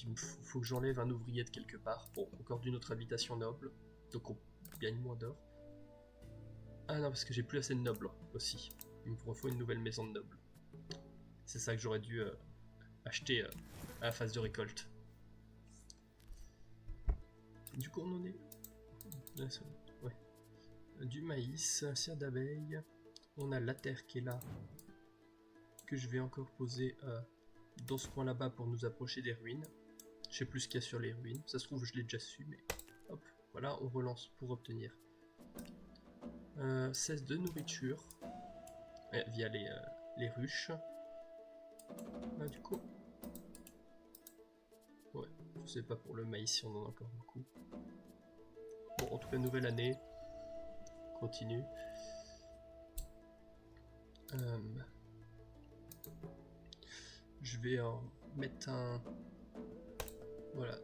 Il faut que j'enlève un ouvrier de quelque part. Bon, encore d'une autre habitation noble, donc on gagne moins d'or. Ah non, parce que j'ai plus assez de nobles aussi. Il me faut une nouvelle maison de nobles. C'est ça que j'aurais dû acheter à la phase de récolte. Du coup, on en est... Ouais. Du maïs, cire d'abeille, On a la terre qui est là, que je vais encore poser dans ce coin là-bas pour nous approcher des ruines. Je sais plus ce qu'il y a sur les ruines. Ça se trouve, je l'ai déjà su, mais hop, voilà, on relance pour obtenir 16 de nourriture via les ruches. Du coup, ouais, je sais pas pour le maïs si on en a encore beaucoup. Bon, en tout cas, nouvelle année. Continue. Je vais en mettre un... Voilà.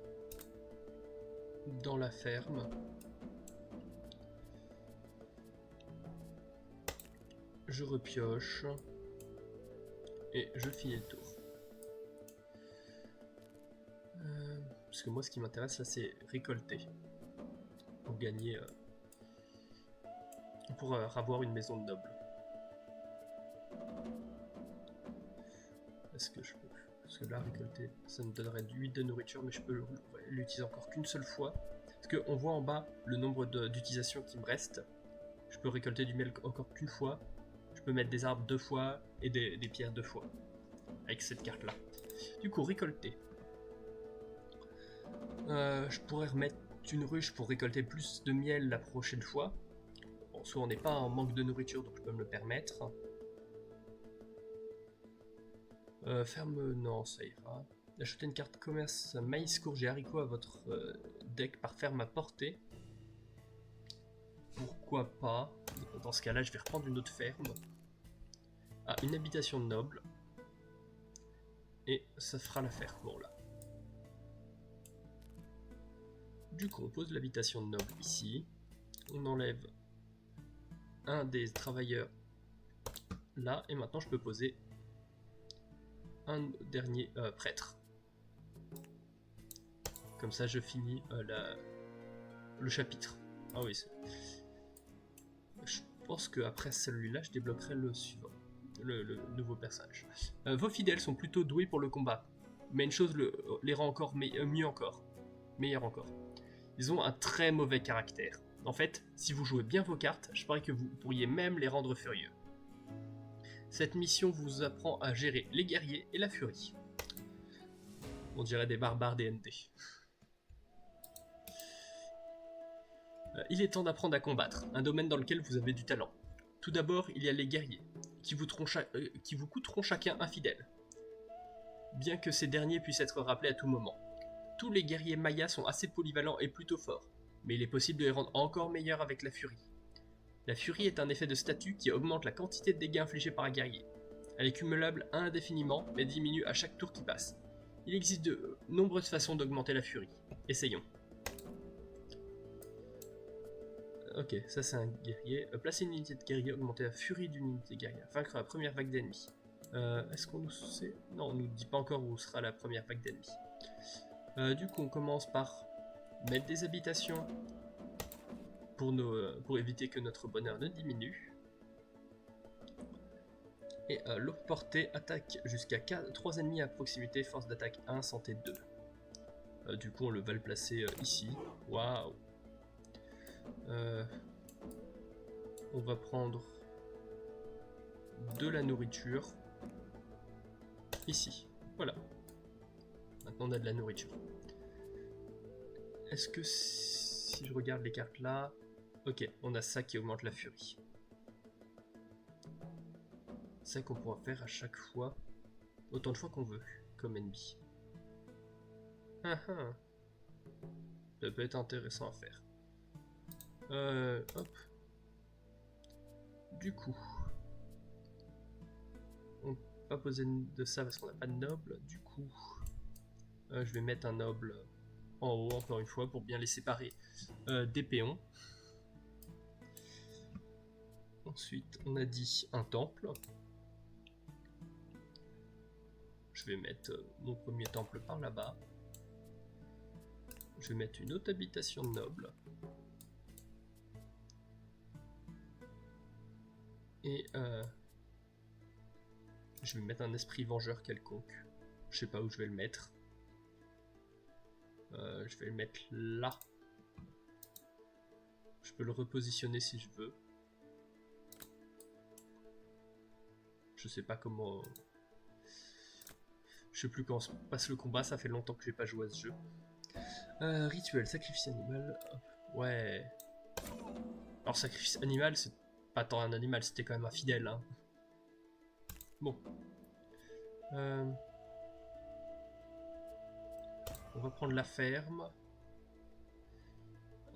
Dans la ferme. Je repioche. Et je finis le tour. Parce que moi, ce qui m'intéresse là, c'est récolter. Pour gagner... pour avoir une maison de noble. Est-ce que je peux... Parce que là, récolter, ça me donnerait du 8 de nourriture, mais je peux l'utiliser encore qu'une seule fois. Parce qu'on voit en bas le nombre d'utilisations qui me reste. Je peux récolter du miel encore qu'une fois. Je peux mettre des arbres 2 fois et des pierres 2 fois. Avec cette carte-là. Du coup, récolter. Je pourrais remettre une ruche pour récolter plus de miel la prochaine fois. Bon, soit on n'est pas en manque de nourriture, donc je peux me le permettre. Ferme, non, ça ira. Ajoutez une carte commerce maïs, courge et haricots à votre deck par ferme à portée. Pourquoi pas? Dans ce cas-là, je vais reprendre une autre ferme. Ah, une habitation noble. Et ça fera l'affaire. Bon, là. Du coup, on pose l'habitation noble ici. On enlève un des travailleurs là. Et maintenant, je peux poser un dernier prêtre. Comme ça, je finis le chapitre. Ah oui, je pense qu'après celui-là, je débloquerai le suivant. Le nouveau personnage. Vos fidèles sont plutôt doués pour le combat. Mais une chose les rend encore mieux encore. Meilleur encore. Ils ont un très mauvais caractère. En fait, si vous jouez bien vos cartes, je parie que vous pourriez même les rendre furieux. Cette mission vous apprend à gérer les guerriers et la furie. On dirait des barbares DND. Il est temps d'apprendre à combattre, un domaine dans lequel vous avez du talent. Tout d'abord, il y a les guerriers, qui vous coûteront chacun un fidèle. Bien que ces derniers puissent être rappelés à tout moment. Tous les guerriers mayas sont assez polyvalents et plutôt forts, mais il est possible de les rendre encore meilleurs avec la furie. La furie est un effet de statut qui augmente la quantité de dégâts infligés par un guerrier. Elle est cumulable indéfiniment, mais diminue à chaque tour qui passe. Il existe de nombreuses façons d'augmenter la furie. Essayons. Ok, ça c'est un guerrier. Placer une unité de guerrier, augmenter la furie d'une unité guerrière. Vaincre la première vague d'ennemis. Est-ce qu'on nous sait? Non, on nous dit pas encore où sera la première vague d'ennemis. Du coup, on commence par mettre des habitations pour éviter que notre bonheur ne diminue. Et l'autre portée attaque jusqu'à 3 ennemis à proximité, force d'attaque 1, santé 2. Du coup, on va le placer ici. Waouh! On va prendre de la nourriture ici. Voilà. Maintenant, on a de la nourriture. Est-ce que si je regarde les cartes là... Ok, on a ça qui augmente la furie. C'est ça qu'on pourra faire à chaque fois, autant de fois qu'on veut, comme ennemi. Ça peut être intéressant à faire. Hop. Du coup, on peut pas poser de ça parce qu'on n'a pas de noble. Du coup, je vais mettre un noble en haut, encore une fois, pour bien les séparer des péons. Ensuite, on a dit un temple. Je vais mettre mon premier temple par là-bas. Je vais mettre une autre habitation noble. Et je vais mettre un esprit vengeur quelconque. Je sais pas où je vais le mettre. Je vais le mettre là. Je peux le repositionner si je veux. Je sais pas comment... Je sais plus quand se passe le combat, ça fait longtemps que j'ai pas joué à ce jeu. Rituel, sacrifice animal. Ouais. Alors sacrifice animal, c'est pas tant un animal, c'était quand même un fidèle. Hein. Bon. On va prendre la ferme.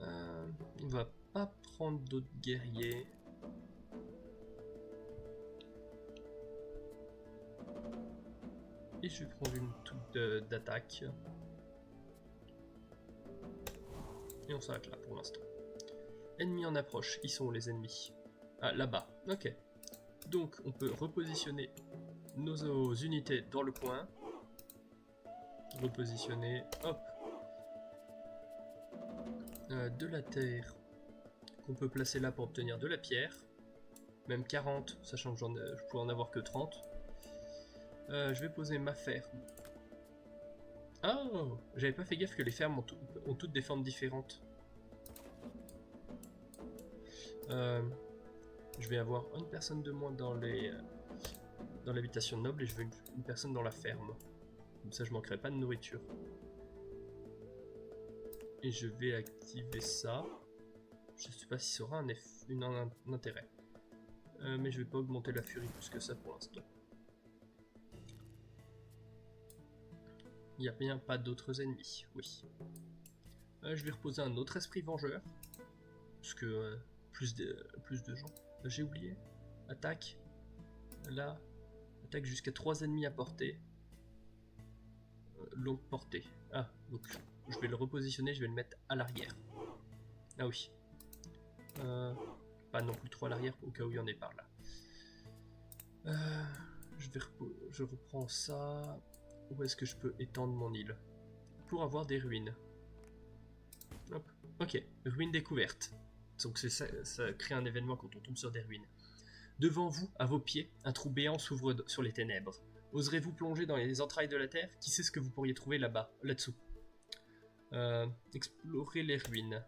On va pas prendre d'autres guerriers. Et je vais prendre une toute d'attaque. Et on s'arrête là pour l'instant. Ennemis en approche. Ils sont où les ennemis? Ah, là-bas. Ok. Donc, on peut repositionner nos unités dans le coin. Repositionner. Hop. De la terre qu'on peut placer là pour obtenir de la pierre. Même 40, sachant que je pourrais en avoir que 30. Je vais poser ma ferme. Oh, j'avais pas fait gaffe que les fermes ont toutes des formes différentes. Je vais avoir une personne de moins dans l'habitation noble et je veux une personne dans la ferme. Comme ça je manquerai pas de nourriture. Et je vais activer ça. Je sais pas si ça aura un intérêt. Mais je vais pas augmenter la furie plus que ça pour l'instant. Il n'y a bien pas d'autres ennemis, oui. Je vais reposer un autre esprit vengeur. Parce que plus de gens. J'ai oublié. Attaque. Là. Attaque jusqu'à 3 ennemis à portée. Longue portée. Ah, donc je vais le repositionner, je vais le mettre à l'arrière. Ah oui. Pas non plus trop à l'arrière au cas où il y en ait par là. Je reprends ça. Où est-ce que je peux étendre mon île? Pour avoir des ruines. Hop. Ok, ruines découvertes. Donc ça crée un événement quand on tombe sur des ruines. Devant vous, à vos pieds, un trou béant s'ouvre sur les ténèbres. Oserez-vous plonger dans les entrailles de la terre? Qui sait ce que vous pourriez trouver là-bas, là-dessous? Explorez les ruines.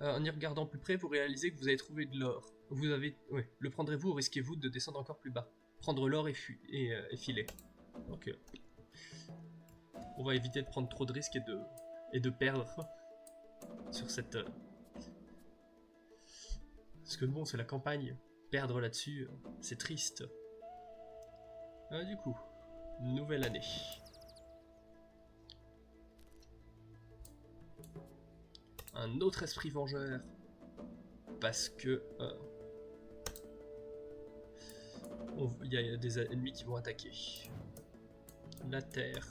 En y regardant plus près, vous réalisez que vous avez trouvé de l'or. Le prendrez-vous ou risquez-vous de descendre encore plus bas? Prendre l'or et filer. Ok. On va éviter de prendre trop de risques et de perdre sur cette... Parce que bon, c'est la campagne. Perdre là-dessus, c'est triste. Du coup, nouvelle année. Un autre esprit vengeur. Parce que... il y a des ennemis qui vont attaquer. La terre.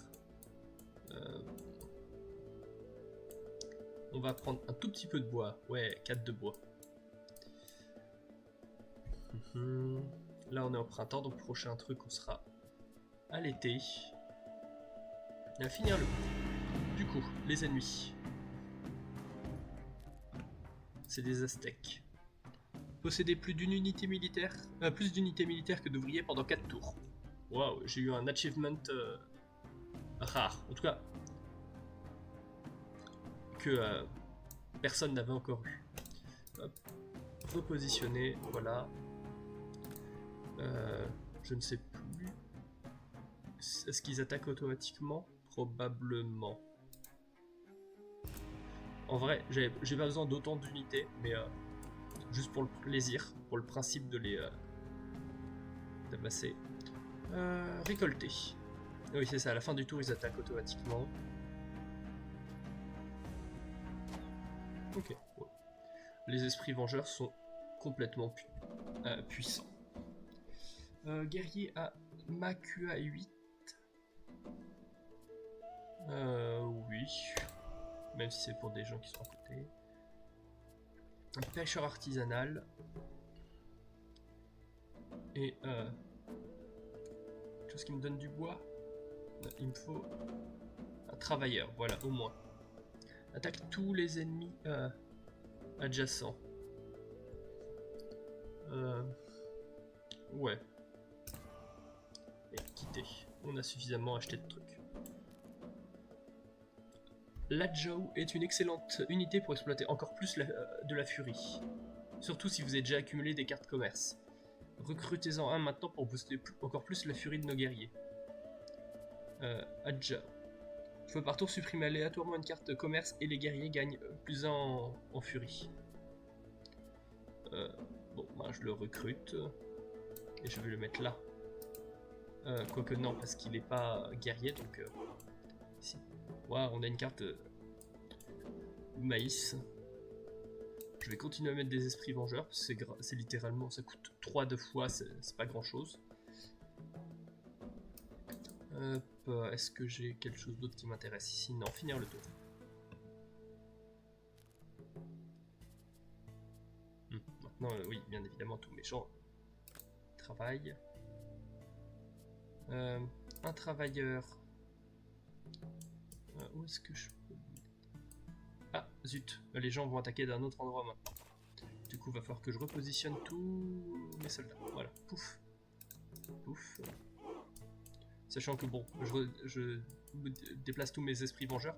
On va prendre un tout petit peu de bois. Ouais, 4 de bois. Là on est au printemps, donc prochain truc on sera à l'été. On va finir le coup. Du coup, les ennemis. C'est des Aztèques. Posséder plus d'une unité militaire, plus d'unités militaires que d'ouvriers pendant 4 tours. Waouh, j'ai eu un achievement rare. En tout cas, que personne n'avait encore eu. Hop. Repositionner, voilà. Je ne sais plus. Est-ce qu'ils attaquent automatiquement? Probablement. En vrai, j'ai pas besoin d'autant d'unités, mais juste pour le plaisir, pour le principe de les d'amasser. Récolter. Oui, c'est ça, à la fin du tour, ils attaquent automatiquement. Ok. Ouais. Les esprits vengeurs sont complètement puissants. Guerrier à Makua 8. Oui. Même si c'est pour des gens qui sont à côté. Un pêcheur artisanal. Et quelque chose qui me donne du bois. Non, il me faut un travailleur, voilà, au moins. Attaque tous les ennemis adjacents. Ouais. Et quitter. On a suffisamment acheté de trucs. L'Adjou est une excellente unité pour exploiter encore plus de la furie. Surtout si vous avez déjà accumulé des cartes commerce. Recrutez-en un maintenant pour booster encore plus la furie de nos guerriers. Adja. Une fois par tour, supprimer aléatoirement une carte de commerce et les guerriers gagnent plus 1 en furie. Bon, ben, je le recrute. Et je vais le mettre là. Quoique non, parce qu'il n'est pas guerrier, donc... si. Ouais, on a une carte maïs. Je vais continuer à mettre des esprits vengeurs, parce que c'est littéralement, ça coûte 3 2 fois, c'est pas grand chose. Est-ce que j'ai quelque chose d'autre qui m'intéresse ici? Non, finir le tour. Maintenant, oui, bien évidemment, tous mes gens travaillent. Un travailleur. Où est-ce que je peux... Ah, zut, les gens vont attaquer d'un autre endroit maintenant. Du coup, va falloir que je repositionne tous mes soldats. Voilà, pouf. Pouf. Sachant que bon, je déplace tous mes esprits vengeurs.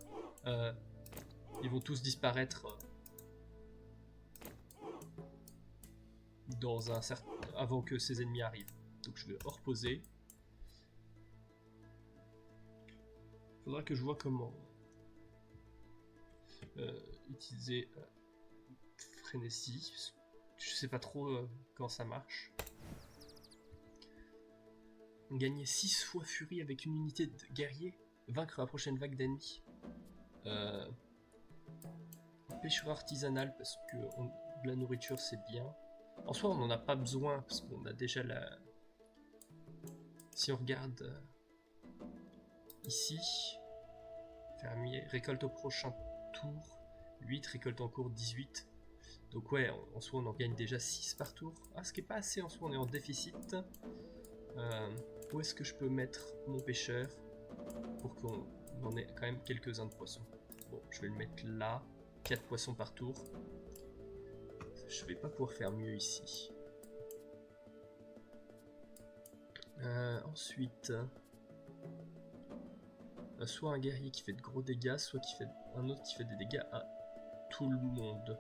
Ils vont tous disparaître dans un certain... avant que ces ennemis arrivent. Donc je vais reposer. Faudra que je vois comment utiliser frénésie. Je sais pas trop quand ça marche. Gagner 6 fois furie avec une unité de guerrier. Vaincre la prochaine vague d'ennemis. Pêcheur artisanal parce que de la nourriture c'est bien. En soi on n'en a pas besoin parce qu'on a déjà la... Si on regarde ici, fermier, récolte au prochain tour, 8, récolte en cours 18. Donc ouais, en soi on en gagne déjà 6 par tour. Ah, ce qui est pas assez, en soi on est en déficit. Où est-ce que je peux mettre mon pêcheur pour qu'on en ait quand même quelques-uns de poissons? Bon, je vais le mettre là, 4 poissons par tour. Je vais pas pouvoir faire mieux ici. Ensuite, soit un guerrier qui fait de gros dégâts, soit un autre qui fait des dégâts à tout le monde.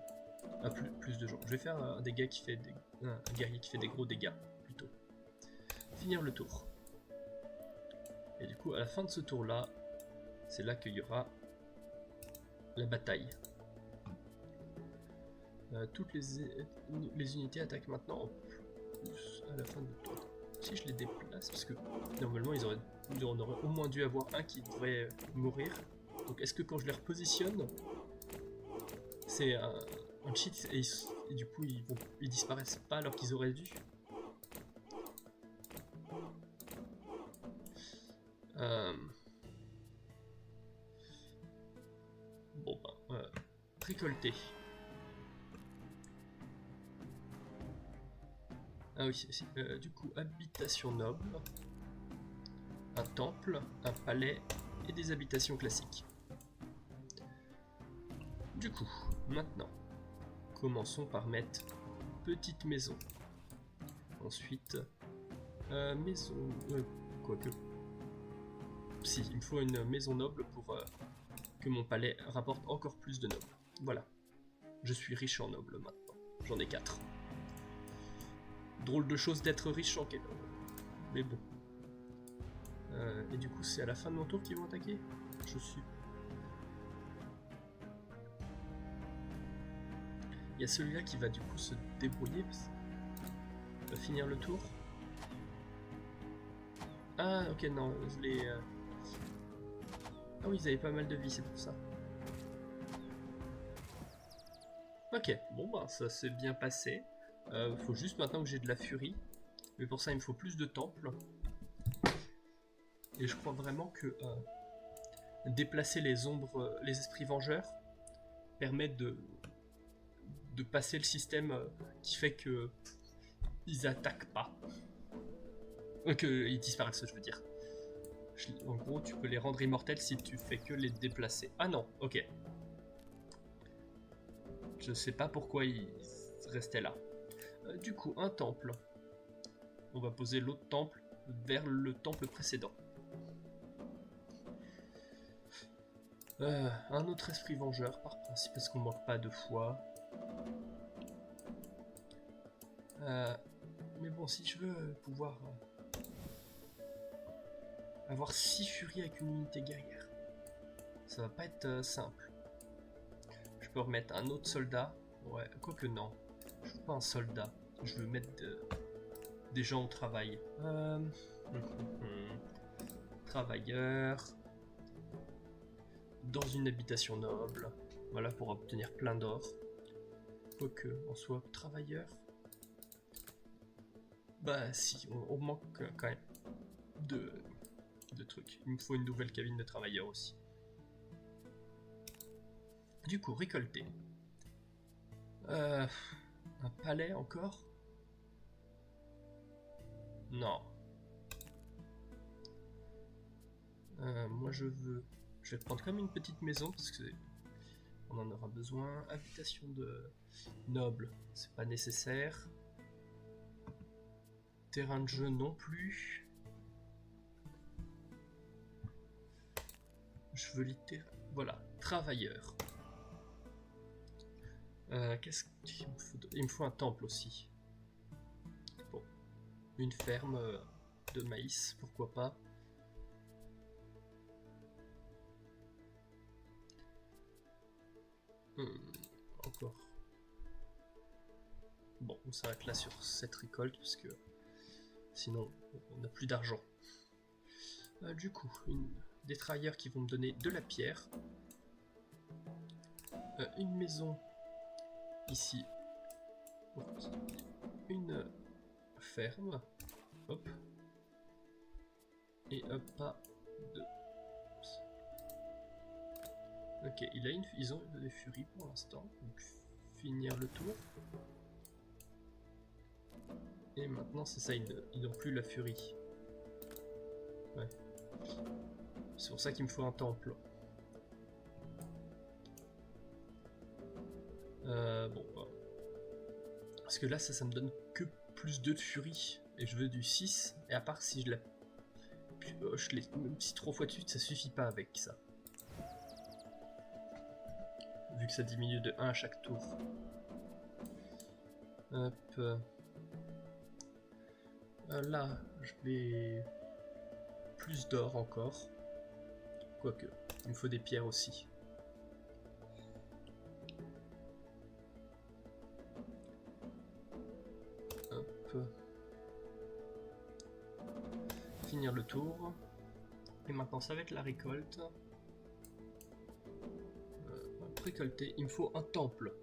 À plus de gens. Je vais faire un guerrier qui fait des gros dégâts, plutôt. Finir le tour. Et du coup, à la fin de ce tour-là, c'est là qu'il y aura la bataille. Toutes les unités attaquent maintenant en plus à la fin du tour. Si je les déplace, parce que normalement il en aurait au moins dû avoir un qui devrait mourir. Donc est-ce que quand je les repositionne, c'est un cheat et du coup ils disparaissent pas alors qu'ils auraient dû? Bon ben, récolter. Ah oui, si. Du coup, habitation noble, un temple, un palais et des habitations classiques. Du coup, maintenant, commençons par mettre petite maison. Ensuite, maison... quoique... Si, il me faut une maison noble pour que mon palais rapporte encore plus de nobles. Voilà. Je suis riche en nobles maintenant. J'en ai 4. Drôle de chose d'être riche en quel... Mais bon. Et du coup, c'est à la fin de mon tour qu'ils vont attaquer? Je suis... Il y a celui-là qui va du coup se débrouiller. Va finir le tour. Ah, ok, non, je l'ai... Ah oui, ils avaient pas mal de vie, c'est pour ça. Ok, bon bah ça s'est bien passé. Faut juste maintenant que j'ai de la furie. Mais pour ça il me faut plus de temples. Et je crois vraiment que déplacer les ombres, les esprits vengeurs permet de passer le système qui fait que ils attaquent pas. Qu'ils disparaissent, je veux dire. En gros, tu peux les rendre immortels si tu fais que les déplacer. Ah non, ok. Je sais pas pourquoi ils restaient là. Du coup, un temple. On va poser l'autre temple vers le temple précédent. Un autre esprit vengeur, par principe, parce qu'on manque pas de foi. Mais bon, bon, si je veux pouvoir avoir 6 furies avec une unité guerrière, ça va pas être simple. Je peux remettre un autre soldat. Ouais, quoique non. Je veux pas un soldat. Je veux mettre des gens au travail. Travailleurs. Dans une habitation noble. Voilà, pour obtenir plein d'or. Quoique, en soit travailleur. Bah si, on manque quand même de trucs. Il me faut une nouvelle cabine de travailleurs aussi. Du coup, récolter. Un palais encore? Non. Moi je vais prendre comme une petite maison parce que on en aura besoin. Habitation de noble, c'est pas nécessaire. Terrain de jeu non plus. Je veux littéralement. Voilà, travailleur. Qu'est-ce qu'il me faut? Il me faut un temple aussi. Bon, une ferme de maïs, pourquoi pas. Encore. Bon, on s'arrête là sur cette récolte parce que sinon on n'a plus d'argent. Du coup, des travailleurs qui vont me donner de la pierre. Une maison ici. Une ferme. Hop. Et pas de. Ok, ils ont des furies pour l'instant. Donc finir le tour. Et maintenant c'est ça, ils n'ont plus la furie. Ouais. C'est pour ça qu'il me faut un temple. Bon, bah. Parce que là ça me donne que plus 2 de furie. Et je veux du 6. Et à part si je la pioche même si 3 fois de suite ça suffit pas avec ça. Vu que ça diminue de 1 à chaque tour. Hop. Là, je vais plus d'or encore. Quoique, il me faut des pierres aussi. Hop. Finir le tour. Et maintenant, ça va être la récolte. Récolter, il me faut un temple.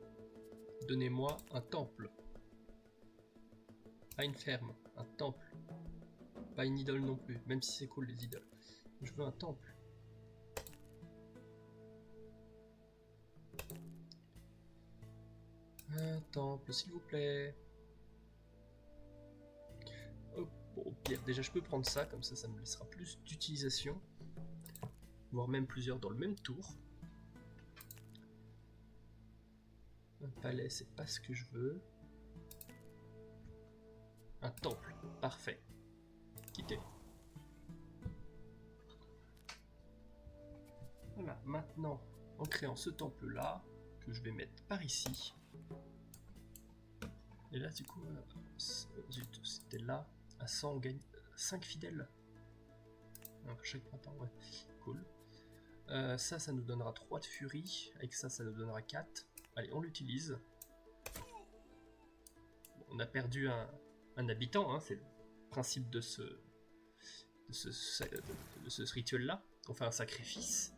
Donnez-moi un temple. Pas une ferme, un temple. Pas une idole non plus, même si c'est cool les idoles. Je veux un temple. Un temple, s'il vous plaît. Oh, bon, au pire, déjà je peux prendre ça, comme ça me laissera plus d'utilisation. Voire même plusieurs dans le même tour. Un palais, c'est pas ce que je veux. Un temple, parfait. Quitter. Voilà, maintenant, en créant ce temple-là, que je vais mettre par ici. Et là, du coup, c'était là, à 100, on gagne 5 fidèles. Alors, chaque printemps, ouais, cool. Ça nous donnera 3 de furie. Avec ça nous donnera 4. Allez, on l'utilise. Bon, on a perdu un habitant, hein, c'est le principe de ce rituel-là. On fait un sacrifice.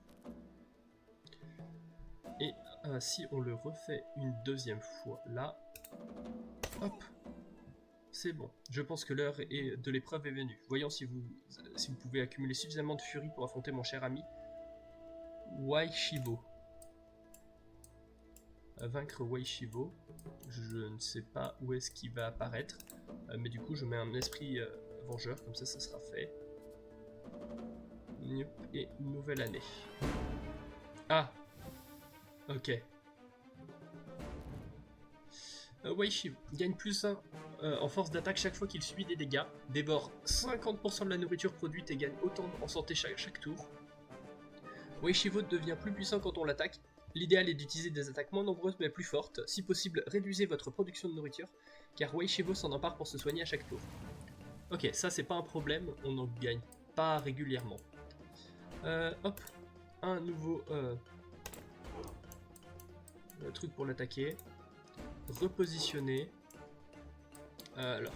Et si on le refait une deuxième fois là, hop, c'est bon. Je pense que l'heure de l'épreuve est venue. Voyons si vous pouvez accumuler suffisamment de furie pour affronter mon cher ami Waishivo. Vaincre Waishivo. Je ne sais pas où est-ce qu'il va apparaître, mais du coup je mets un esprit vengeur, comme ça sera fait. Et nouvelle année. Ah, ok. Waishivo gagne plus 1 en force d'attaque chaque fois qu'il subit des dégâts, dévore 50% de la nourriture produite et gagne autant en santé chaque tour. Waishivo devient plus puissant quand on l'attaque L'idéal est d'utiliser des attaques moins nombreuses mais plus fortes. Si possible, réduisez votre production de nourriture, car Wei Shivo s'en empare pour se soigner à chaque tour. Ok, ça c'est pas un problème, on n'en gagne pas régulièrement. Hop, un nouveau truc pour l'attaquer. Repositionner. Alors,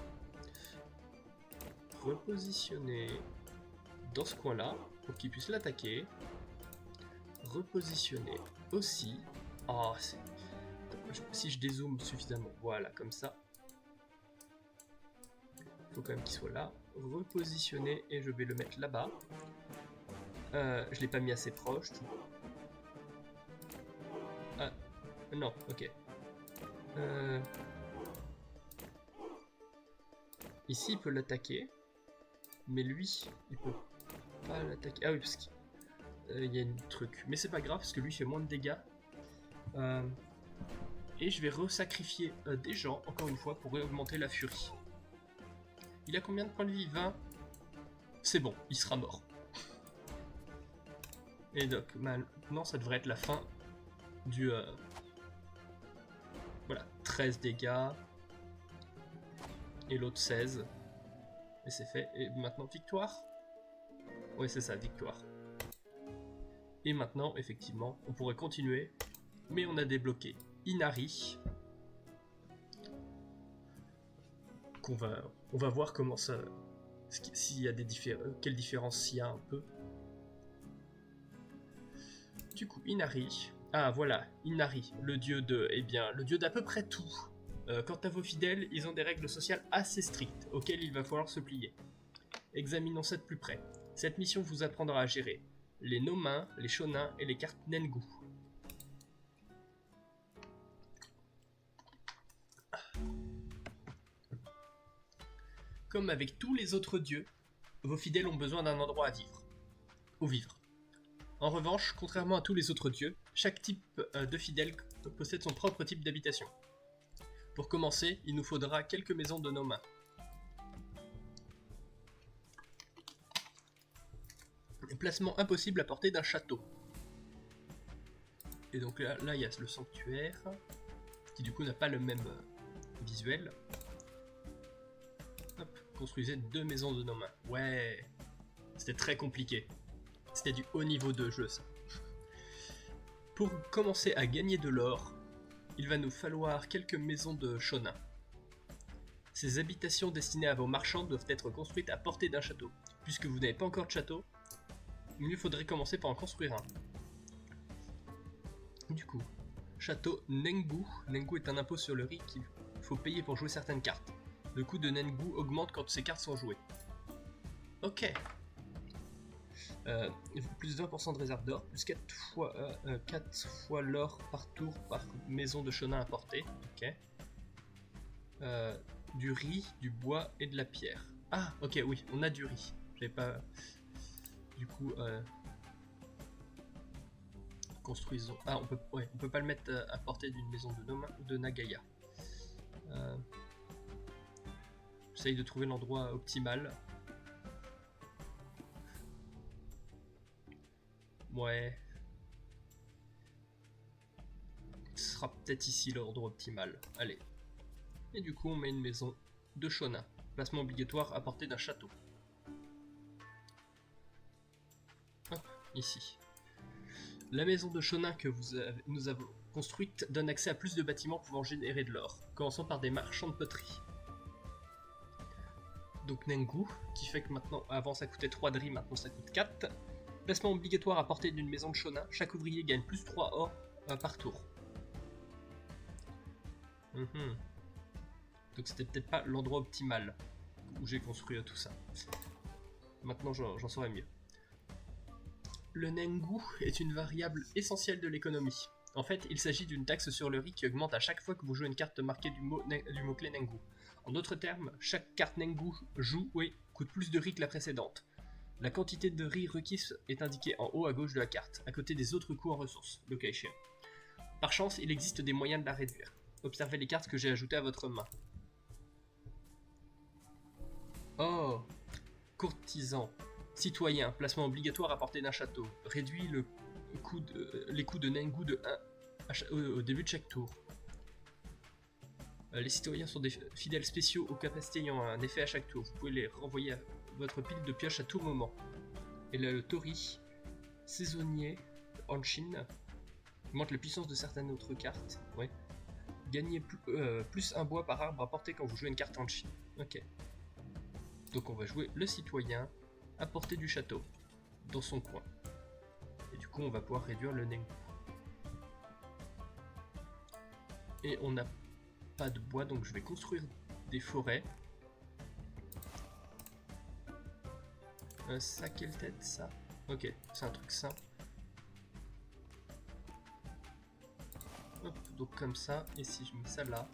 repositionner dans ce coin-là pour qu'il puisse l'attaquer. Repositionner aussi. Oh, si je dézoome suffisamment, voilà, comme ça. Il faut quand même qu'il soit là. Repositionner et je vais le mettre là-bas. Je l'ai pas mis assez proche. Ah, non, ok. Ici, il peut l'attaquer. Mais lui, il peut pas l'attaquer. Ah oui, parce qu'il y a un truc. Mais c'est pas grave, parce que lui fait moins de dégâts. Et je vais resacrifier des gens, encore une fois, pour augmenter la furie. Il a combien de points de vie? 20. C'est bon, il sera mort. Et donc, maintenant, ça devrait être la fin du... Voilà, 13 dégâts. Et l'autre 16. Et c'est fait. Et maintenant, victoire? Ouais, c'est ça, victoire. Et maintenant, effectivement, on pourrait continuer. Mais on a débloqué Inari. On va voir comment ça... S'il y a des quelle différence il y a un peu. Du coup, Inari. Ah, voilà, Inari, le dieu de... Eh bien, le dieu d'à peu près tout. Quant à vos fidèles, ils ont des règles sociales assez strictes, auxquelles il va falloir se plier. Examinons ça de plus près. Cette mission vous apprendra à gérer les Nomains, les Shonins et les cartes Nengu. Comme avec tous les autres dieux, vos fidèles ont besoin d'un endroit à vivre. Où vivre. En revanche, contrairement à tous les autres dieux, chaque type de fidèle possède son propre type d'habitation. Pour commencer, il nous faudra quelques maisons de Nomains. Placement impossible à portée d'un château. Et donc là, il y a le sanctuaire, qui du coup n'a pas le même visuel. Hop, construisez 2 maisons de Nomains. Ouais, c'était très compliqué. C'était du haut niveau de jeu, ça. Pour commencer à gagner de l'or, il va nous falloir quelques maisons de Shonins. Ces habitations destinées à vos marchands doivent être construites à portée d'un château. Puisque vous n'avez pas encore de château, mieux faudrait commencer par en construire un. Du coup, château Nengu. Nengu est un impôt sur le riz qu'il faut payer pour jouer certaines cartes. Le coût de Nengu augmente quand ces cartes sont jouées. Ok. Plus 20% de réserve d'or, plus 4 fois l'or par tour par maison de Shonin à portée. Ok. Du riz, du bois et de la pierre. Ah, ok, oui, on a du riz. J'avais pas... Du coup, construisons... Ah, on peut pas le mettre à portée d'une maison de Noma ou de Nagaya. J'essaye de trouver l'endroit optimal. Ouais. Ce sera peut-être ici l'ordre optimal. Allez. Et du coup, on met une maison de Shonin. Placement obligatoire à portée d'un château. Hop, ici. La maison de Shonin que nous avons construite donne accès à plus de bâtiments pouvant générer de l'or. Commençons par des marchands de poterie. Donc Nengu, qui fait que maintenant, avant ça coûtait 3 de riz, maintenant ça coûte 4. Placement obligatoire à portée d'une maison de Shonin. Chaque ouvrier gagne plus 3 or par tour. Donc c'était peut-être pas l'endroit optimal où j'ai construit tout ça. Maintenant j'en saurai mieux. Le Nengu est une variable essentielle de l'économie. En fait, il s'agit d'une taxe sur le riz qui augmente à chaque fois que vous jouez une carte marquée du mot-clé Nengu. En d'autres termes, chaque carte Nengu jouée coûte plus de riz que la précédente. La quantité de riz requise est indiquée en haut à gauche de la carte, à côté des autres coûts en ressources, le cas échéant. Par chance, il existe des moyens de la réduire. Observez les cartes que j'ai ajoutées à votre main. Oh, courtisan. Citoyen, placement obligatoire à portée d'un château. Réduit le les coups de Nengu de 1 au début de chaque tour. Les citoyens sont des fidèles spéciaux aux capacités ayant un effet à chaque tour. Vous pouvez les renvoyer à votre pile de pioche à tout moment. Et là, le Tori, saisonnier, Hanshin, augmente la puissance de certaines autres cartes. Ouais. Gagnez plus un bois par arbre à portée quand vous jouez une carte Hanshin. Ok. Donc on va jouer le citoyen à portée du château, dans son coin. Et du coup, on va pouvoir réduire le Nengu. Et on n'a pas de bois, donc je vais construire des forêts. Ça, quelle tête, ça? Ok, c'est un truc simple. Hop, donc comme ça, et si je mets ça là,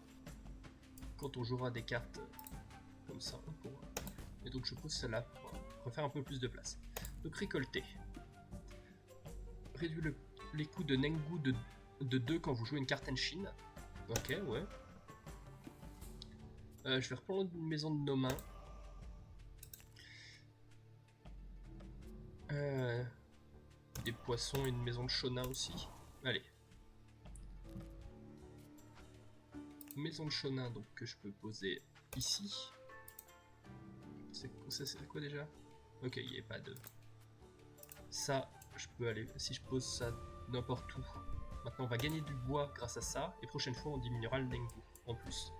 quand on jouera des cartes comme ça, on pourra. Et donc je pose celle-là pour refaire un peu plus de place. Donc récolter. Réduit les coups de Nengu de 2 quand vous jouez une carte Hanshin. Ok, ouais. Je vais reprendre une maison de nos mains. Des poissons et une maison de Shona aussi. Allez. Maison de Shona, donc que je peux poser ici. C'est quoi déjà? Ok, il n'y a pas de... Ça, je peux aller... Si je pose ça n'importe où. Maintenant, on va gagner du bois grâce à ça. Et prochaine fois, on diminuera le Nengu en plus.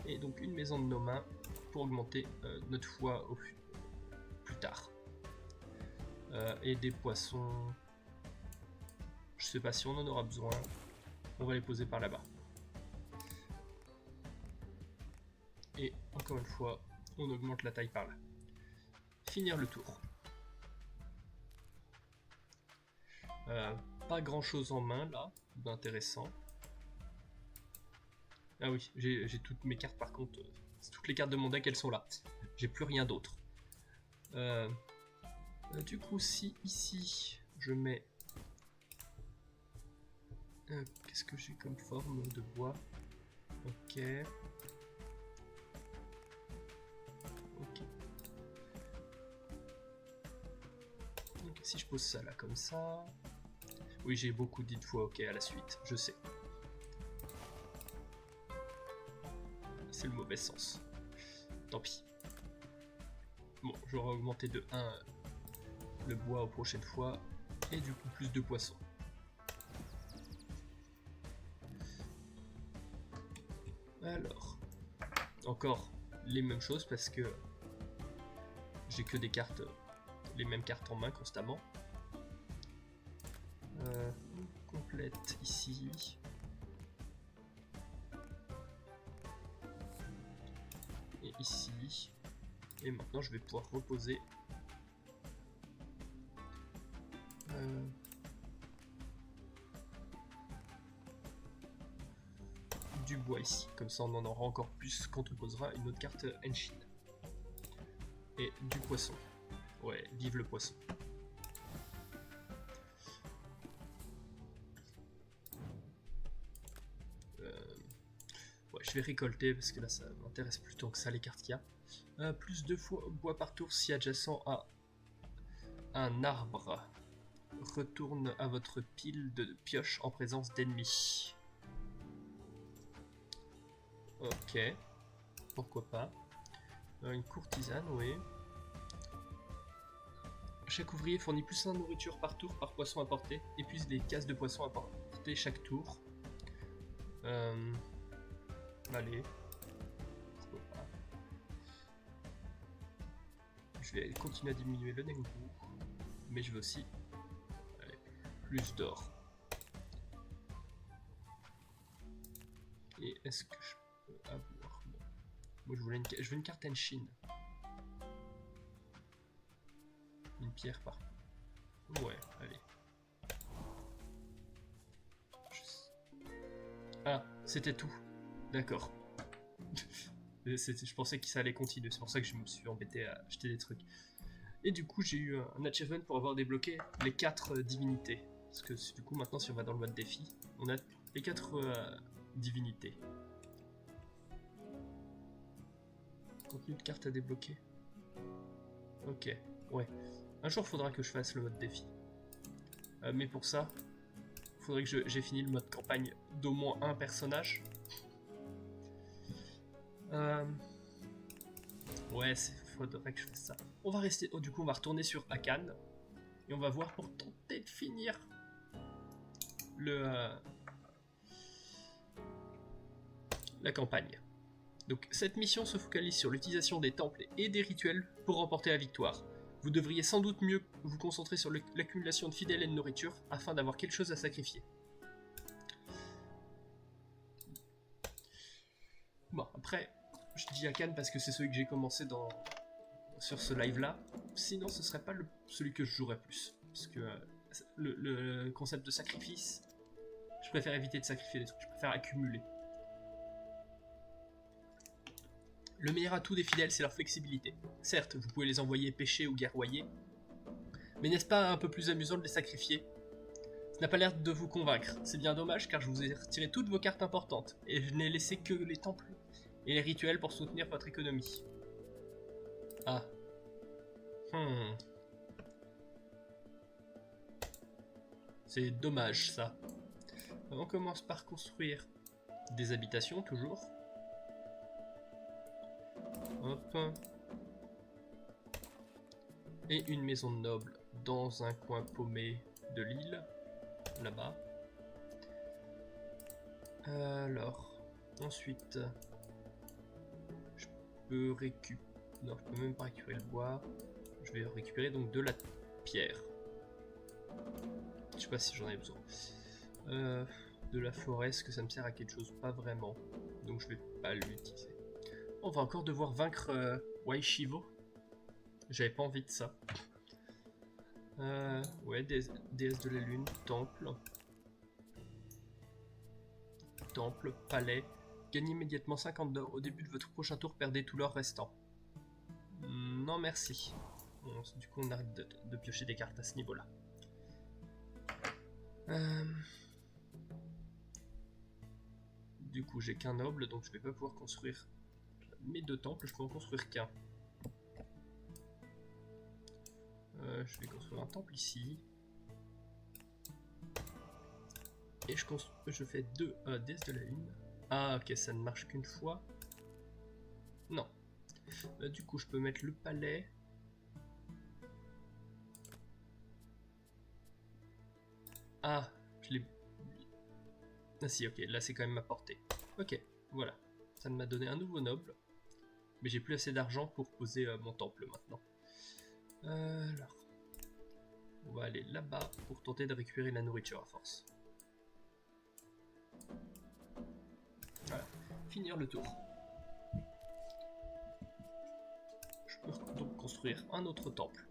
Et donc, une maison de nos mains pour augmenter notre foi plus tard. Et des poissons... Je sais pas si on en aura besoin. On va les poser par là-bas. Et encore une fois, on augmente la taille par là. Finir le tour. Pas grand chose en main là, d'intéressant. Ah oui, j'ai toutes mes cartes par contre. Toutes les cartes de mon deck, elles sont là. J'ai plus rien d'autre. Du coup, si ici je mets... qu'est-ce que j'ai comme forme de bois? Ok. Ok. Donc si je pose ça là comme ça... Oui, j'ai beaucoup dit de fois ok à la suite, je sais. C'est le mauvais sens. Tant pis. Bon, j'aurai augmenté de 1 le bois aux prochaines fois. Et du coup, plus de poissons. Alors, encore les mêmes choses parce que j'ai que des cartes, les mêmes cartes en main constamment. Complète ici. Et ici. Et maintenant je vais pouvoir reposer du bois ici. Comme ça on en aura encore plus quand on posera une autre carte Hanshin. Et du poisson. Ouais, vive le poisson. Ouais, je vais récolter parce que là ça m'intéresse plus tant que ça les cartes qu'il y a. Plus de bois par tour si adjacent à un arbre. Retourne à votre pile de pioche en présence d'ennemis. Ok. Pourquoi pas. Une courtisane, oui. Chaque ouvrier fournit plus 1 nourriture par tour par poisson apporté. Épuise les cases de poissons apportées chaque tour. Allez. Pourquoi pas. Je vais continuer à diminuer le Nengu. Mais je veux aussi plus d'or. Et est-ce que je peux avoir... Bon. Moi je veux une carte Hanshin. Une pierre par... Ouais, allez. Ah, c'était tout. D'accord. Je pensais que ça allait continuer, c'est pour ça que je me suis embêté à acheter des trucs. Et du coup j'ai eu un achievement pour avoir débloqué les 4 divinités. Parce que du coup maintenant si on va dans le mode défi, on a les 4 divinités. Contenu de cartes à débloquer. Ok, ouais. Un jour faudra que je fasse le mode défi. Mais pour ça, faudrait que j'ai fini le mode campagne d'au moins un personnage. Ouais, faudrait que je fasse ça. On va rester... Oh, du coup, on va retourner sur Akan. Et on va voir pour tenter de finir la campagne. Donc, cette mission se focalise sur l'utilisation des temples et des rituels pour remporter la victoire. Vous devriez sans doute mieux vous concentrer sur l'accumulation de fidèles et de nourriture afin d'avoir quelque chose à sacrifier. Bon, après, je dis Akan parce que c'est celui que j'ai commencé sur ce live-là. Sinon, ce serait pas celui que je jouerais plus. Parce que le concept de sacrifice, je préfère éviter de sacrifier des trucs, je préfère accumuler. Le meilleur atout des fidèles, c'est leur flexibilité. Certes, vous pouvez les envoyer pêcher ou guerroyer, mais n'est-ce pas un peu plus amusant de les sacrifier? Ça n'a pas l'air de vous convaincre. C'est bien dommage car je vous ai retiré toutes vos cartes importantes, et je n'ai laissé que les temples et les rituels pour soutenir votre économie. Ah. C'est dommage ça. On commence par construire des habitations toujours. Hop. Et une maison noble dans un coin paumé de l'île, là-bas. Alors, ensuite, je peux récupérer... Non, je peux même pas récupérer le bois. Je vais récupérer donc de la pierre. Je sais pas si j'en ai besoin. De la forêt, est-ce que ça me sert à quelque chose? Pas vraiment. Donc je vais pas l'utiliser. On va encore devoir vaincre Waishivo. J'avais pas envie de ça. Ouais, déesse de la lune, temple. Temple, palais. Gagnez immédiatement 50 d'or. Au début de votre prochain tour, perdez tout l'or restant. Non merci. Bon, du coup on arrête de piocher des cartes à ce niveau-là. Du coup j'ai qu'un noble, donc je vais pas pouvoir construire mes deux temples, je peux en construire qu'un. Je vais construire un temple ici. Et je fais deux déesses de la lune. Ah ok, ça ne marche qu'une fois. Non. Du coup je peux mettre le palais. Ah, je l'ai... Ah si, ok, là c'est quand même à portée. Ok, voilà. Ça m'a donné un nouveau noble. Mais j'ai plus assez d'argent pour poser mon temple maintenant. Alors... On va aller là-bas pour tenter de récupérer la nourriture à force. Voilà, finir le tour. Je peux donc construire un autre temple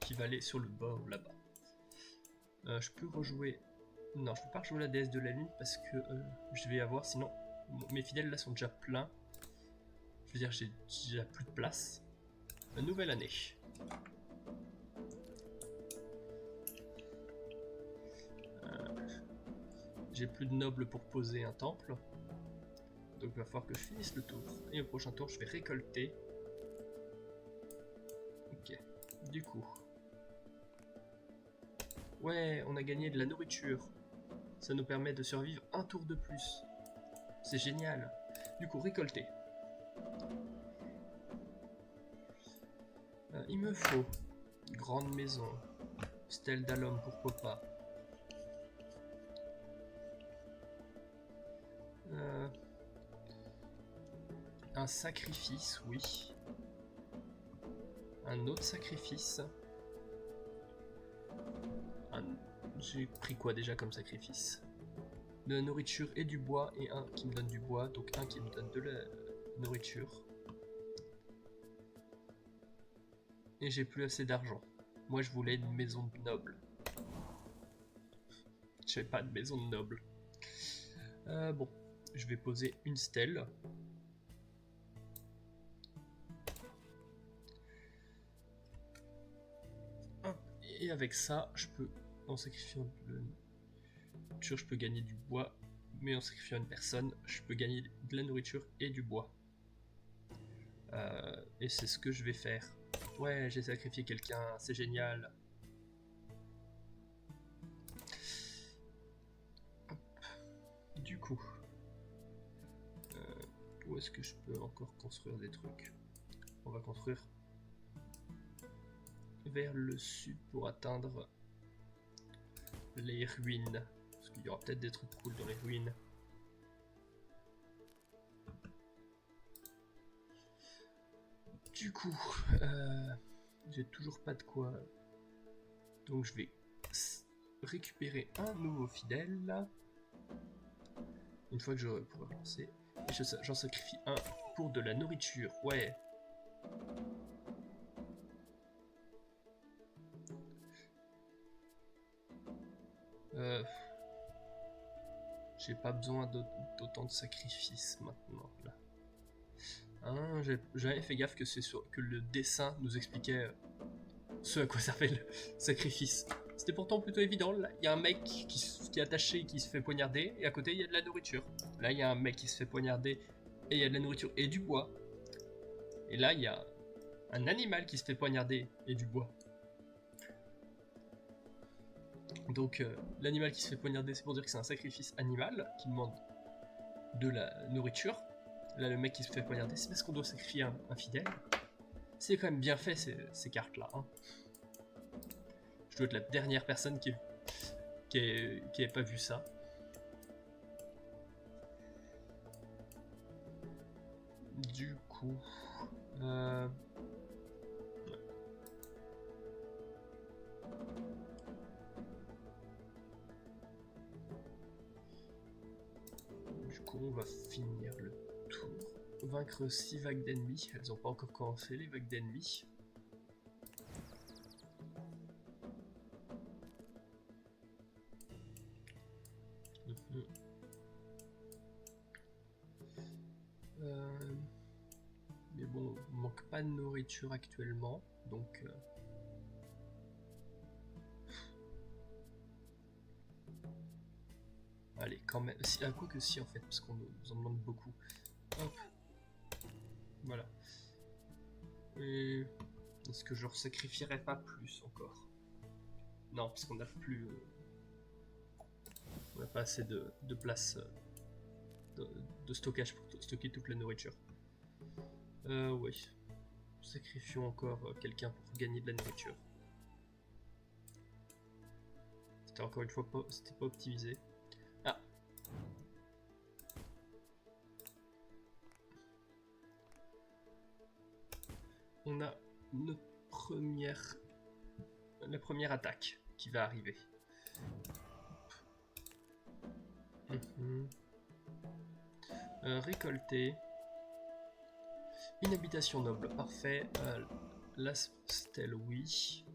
qui va aller sur le bord là-bas. Je peux rejouer... Non, je peux pas rejouer la déesse de la lune parce que je vais avoir, sinon mes fidèles là sont déjà pleins. Je veux dire, j'ai déjà plus de place. Une nouvelle année. J'ai plus de nobles pour poser un temple. Donc il va falloir que je finisse le tour. Et au prochain tour, je vais récolter. Ok. Du coup. Ouais, on a gagné de la nourriture. Ça nous permet de survivre un tour de plus. C'est génial. Du coup, récolter. Il me faut une grande maison. Stèle d'Alum, pourquoi pas. Un sacrifice, oui. Un autre sacrifice. J'ai pris quoi déjà comme sacrifice? De la nourriture et du bois, et un qui me donne du bois, donc un qui me donne de la nourriture. Et j'ai plus assez d'argent. Moi je voulais une maison noble. J'ai pas de maison noble. Bon, je vais poser une stèle. Hop. Et avec ça, je peux, en sacrifiant de la nourriture, je peux gagner du bois. Mais en sacrifiant une personne, je peux gagner de la nourriture et du bois. Et c'est ce que je vais faire. Ouais, j'ai sacrifié quelqu'un, c'est génial. Où est-ce que je peux encore construire des trucs? On va construire vers le sud pour atteindre les ruines. Parce qu'il y aura peut-être des trucs cool dans les ruines. Du coup, j'ai toujours pas de quoi. Donc je vais récupérer un nouveau fidèle là. Une fois que je pourrai lancer. Et j'en sacrifie un pour de la nourriture. Ouais. J'ai pas besoin d'autant de sacrifices maintenant là. Hein, j'avais fait gaffe que que le dessin nous expliquait ce à quoi servait le sacrifice. C'était pourtant plutôt évident. Là, il y a un mec qui est attaché et qui se fait poignarder, et à côté il y a de la nourriture. Là, il y a un mec qui se fait poignarder et il y a de la nourriture et du bois. Et là, il y a un animal qui se fait poignarder et du bois. Donc, l'animal qui se fait poignarder, c'est pour dire que c'est un sacrifice animal qui demande de la nourriture. Là, le mec qui se fait poignarder, c'est parce qu'on doit sacrifier un fidèle. C'est quand même bien fait ces cartes-là. Hein. Je dois être la dernière personne qui ait pas vu ça. Du coup... Du coup, on va finir le tour. Vaincre 6 vagues d'ennemis. Elles n'ont pas encore commencé, les vagues d'ennemis. Mais bon, on manque pas de nourriture actuellement, donc... Allez, quand même... À quoi que si, en fait, parce qu'on nous en demande beaucoup. Hop. Voilà. Et... Est-ce que je sacrifierais pas plus encore? Non, parce qu'on n'a plus... On n'a pas assez de place de stockage pour stocker toute la nourriture. Oui. Sacrifions encore quelqu'un pour gagner de la nourriture. C'était encore une fois pas... C'était pas optimisé. Ah! On a notre la première attaque qui va arriver. Récolter. Une habitation noble, parfait. La stèle, oui.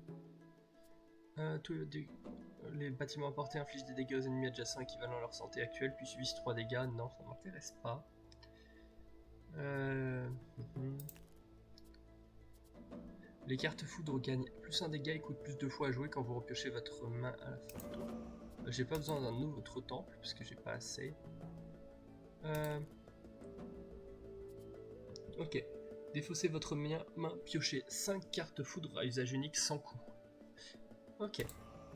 Les bâtiments apportés infligent des dégâts aux ennemis adjacents équivalents à leur santé actuelle, puis subissent 3 dégâts. Non, ça ne m'intéresse pas. Les cartes foudre gagnent plus un dégât et coûtent plus 2 fois à jouer quand vous repiochez votre main à la fin du tour. J'ai pas besoin d'un autre temple, parce que j'ai pas assez. Ok. Défaussez votre main, piochez 5 cartes foudre à usage unique sans coût. Ok.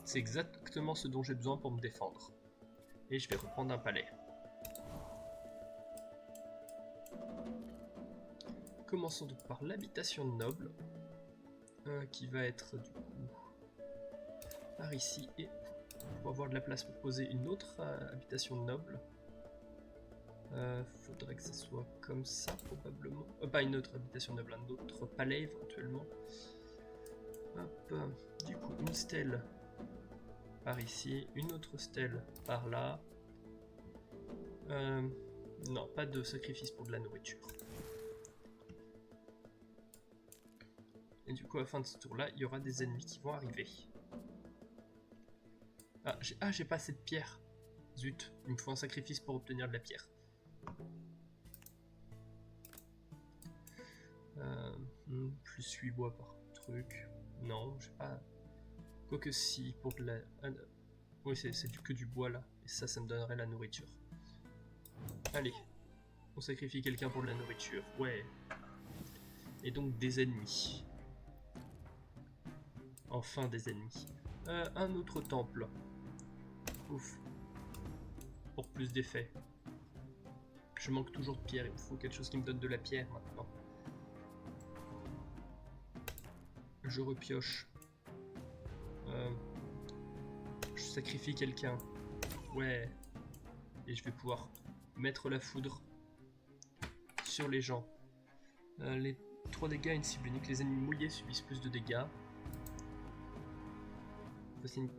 C'est exactement ce dont j'ai besoin pour me défendre. Et je vais reprendre un palais. Commençons donc par l'habitation noble. Qui va être du coup par ici. Et pour avoir de la place pour poser une autre habitation noble. Faudrait que ça soit comme ça probablement. Pas une autre habitation noble, un autre palais éventuellement. Hop, du coup une stèle par ici, une autre stèle par là. Non, pas de sacrifice pour de la nourriture. Et du coup à la fin de ce tour là, il y aura des ennemis qui vont arriver. Ah, j'ai pas assez de pierre. Zut, il me faut un sacrifice pour obtenir de la pierre. Plus 8 bois par truc. Non, j'ai pas... Quoique si, pour de la... Oui, c'est que du bois là. Et ça me donnerait la nourriture. Allez. On sacrifie quelqu'un pour de la nourriture. Ouais. Et donc des ennemis. Enfin des ennemis. Un autre temple. Ouf. Pour plus d'effets. Je manque toujours de pierre, il me faut quelque chose qui me donne de la pierre maintenant. Je repioche. Je sacrifie quelqu'un. Ouais. Et je vais pouvoir mettre la foudre sur les gens. Les 3 dégâts à une cible unique. Les ennemis mouillés subissent plus de dégâts.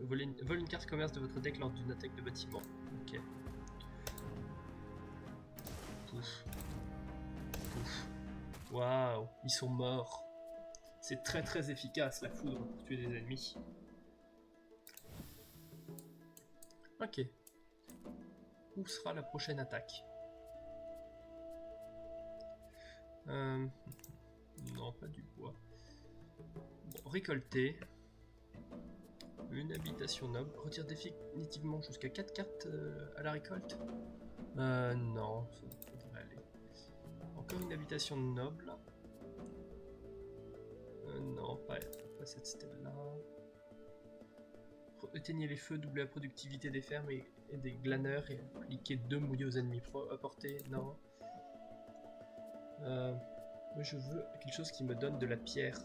Vole une carte commerce de votre deck lors d'une attaque de bâtiment. Ok. Pouf. Pouf. Waouh, ils sont morts. C'est très très efficace la foudre pour tuer des ennemis. Ok. Où sera la prochaine attaque? Non, pas du bois. Bon, récolter. Une habitation noble. Retire définitivement jusqu'à 4 cartes à la récolte. Non, ça devrait aller. Encore une habitation noble. Non, pas cette stèle-là. Éteignez les feux, doublez la productivité des fermes et des glaneurs et appliquez 2 mouillés aux ennemis. Apporter, non. Moi je veux quelque chose qui me donne de la pierre.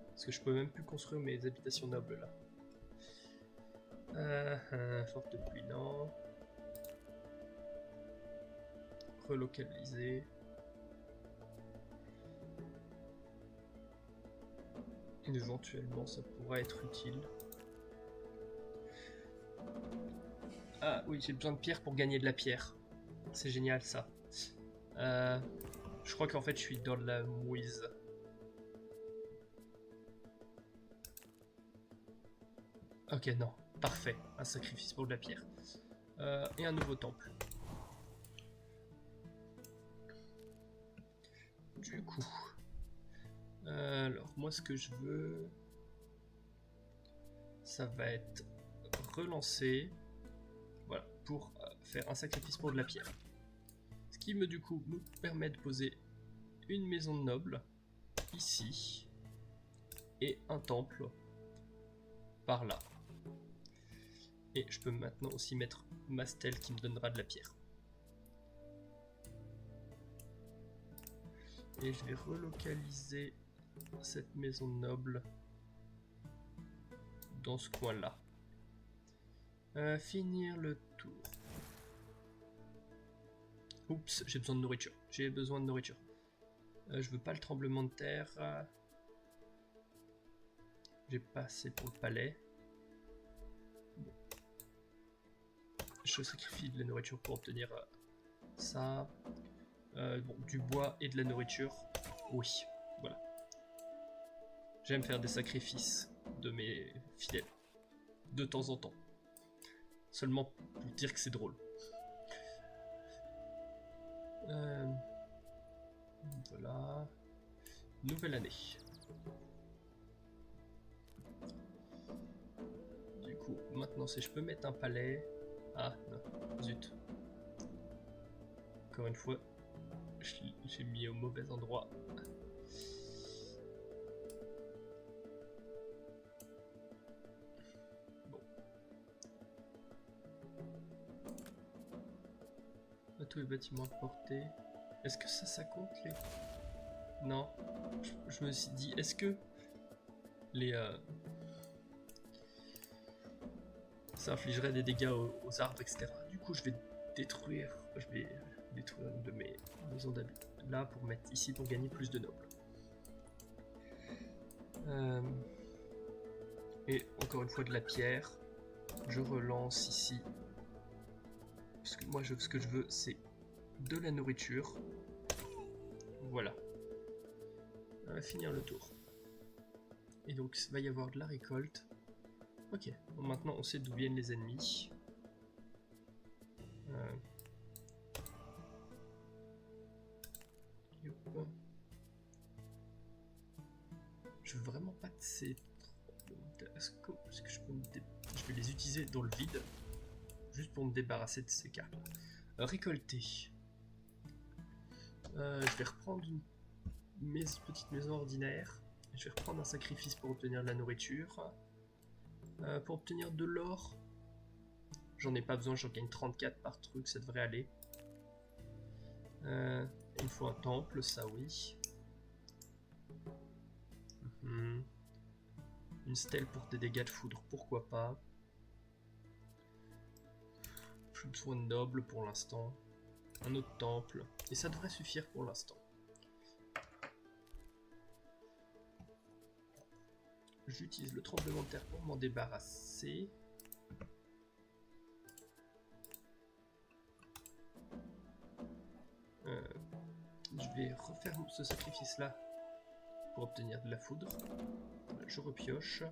Parce que je peux même plus construire mes habitations nobles là. Forte pluie, non. Relocaliser. Éventuellement ça pourra être utile. Ah oui, j'ai besoin de pierre pour gagner de la pierre. C'est génial ça. Je crois qu'en fait je suis dans la mouise. Ok, non. Parfait. Un sacrifice pour de la pierre. Et un nouveau temple. Du coup... alors, moi ce que je veux... ça va être relancer... voilà, pour faire un sacrifice pour de la pierre. Ce qui me, du coup, me permet de poser une maison noble, ici, et un temple, par là. Et je peux maintenant aussi mettre ma stèle qui me donnera de la pierre. Et je vais relocaliser cette maison noble dans ce coin-là. Finir le tour. Oups, j'ai besoin de nourriture. J'ai besoin de nourriture. Je veux pas le tremblement de terre. J'ai pas assez pour le palais. Bon. Je sacrifie de la nourriture pour obtenir ça. Bon, du bois et de la nourriture. Oui, voilà. J'aime faire des sacrifices de mes fidèles. De temps en temps. Seulement pour dire que c'est drôle. Voilà. Nouvelle année. Du coup, maintenant si je peux mettre un palais... Ah, non, zut. Encore une fois, j'ai mis au mauvais endroit. Bon. Tous les bâtiments à portée. Est-ce que ça compte les... Non. Je me suis dit, est-ce que les... ça infligerait des dégâts aux arbres, etc. Du coup, je vais détruire une de mes maisons d'habits là pour mettre ici pour gagner plus de nobles. Et encore une fois de la pierre. Je relance ici. Parce que moi, ce que je veux, c'est de la nourriture. Voilà. On va finir le tour. Et donc, il va y avoir de la récolte. Ok, bon, maintenant on sait d'où viennent les ennemis. Je veux vraiment pas de ces... Est-ce que je peux je vais les utiliser dans le vide. Juste pour me débarrasser de ces cartes. Récolter. Je vais reprendre mes petites maisons ordinaires. Je vais reprendre un sacrifice pour obtenir de la nourriture. Pour obtenir de l'or, j'en ai pas besoin, j'en gagne 34 par truc, ça devrait aller. Il faut un temple, ça oui. Une stèle pour des dégâts de foudre, pourquoi pas. Plus besoin de nobles pour l'instant. Un autre temple. Et ça devrait suffire pour l'instant. J'utilise le tremblement de terre pour m'en débarrasser. Je vais refaire ce sacrifice-là pour obtenir de la foudre. Je repioche.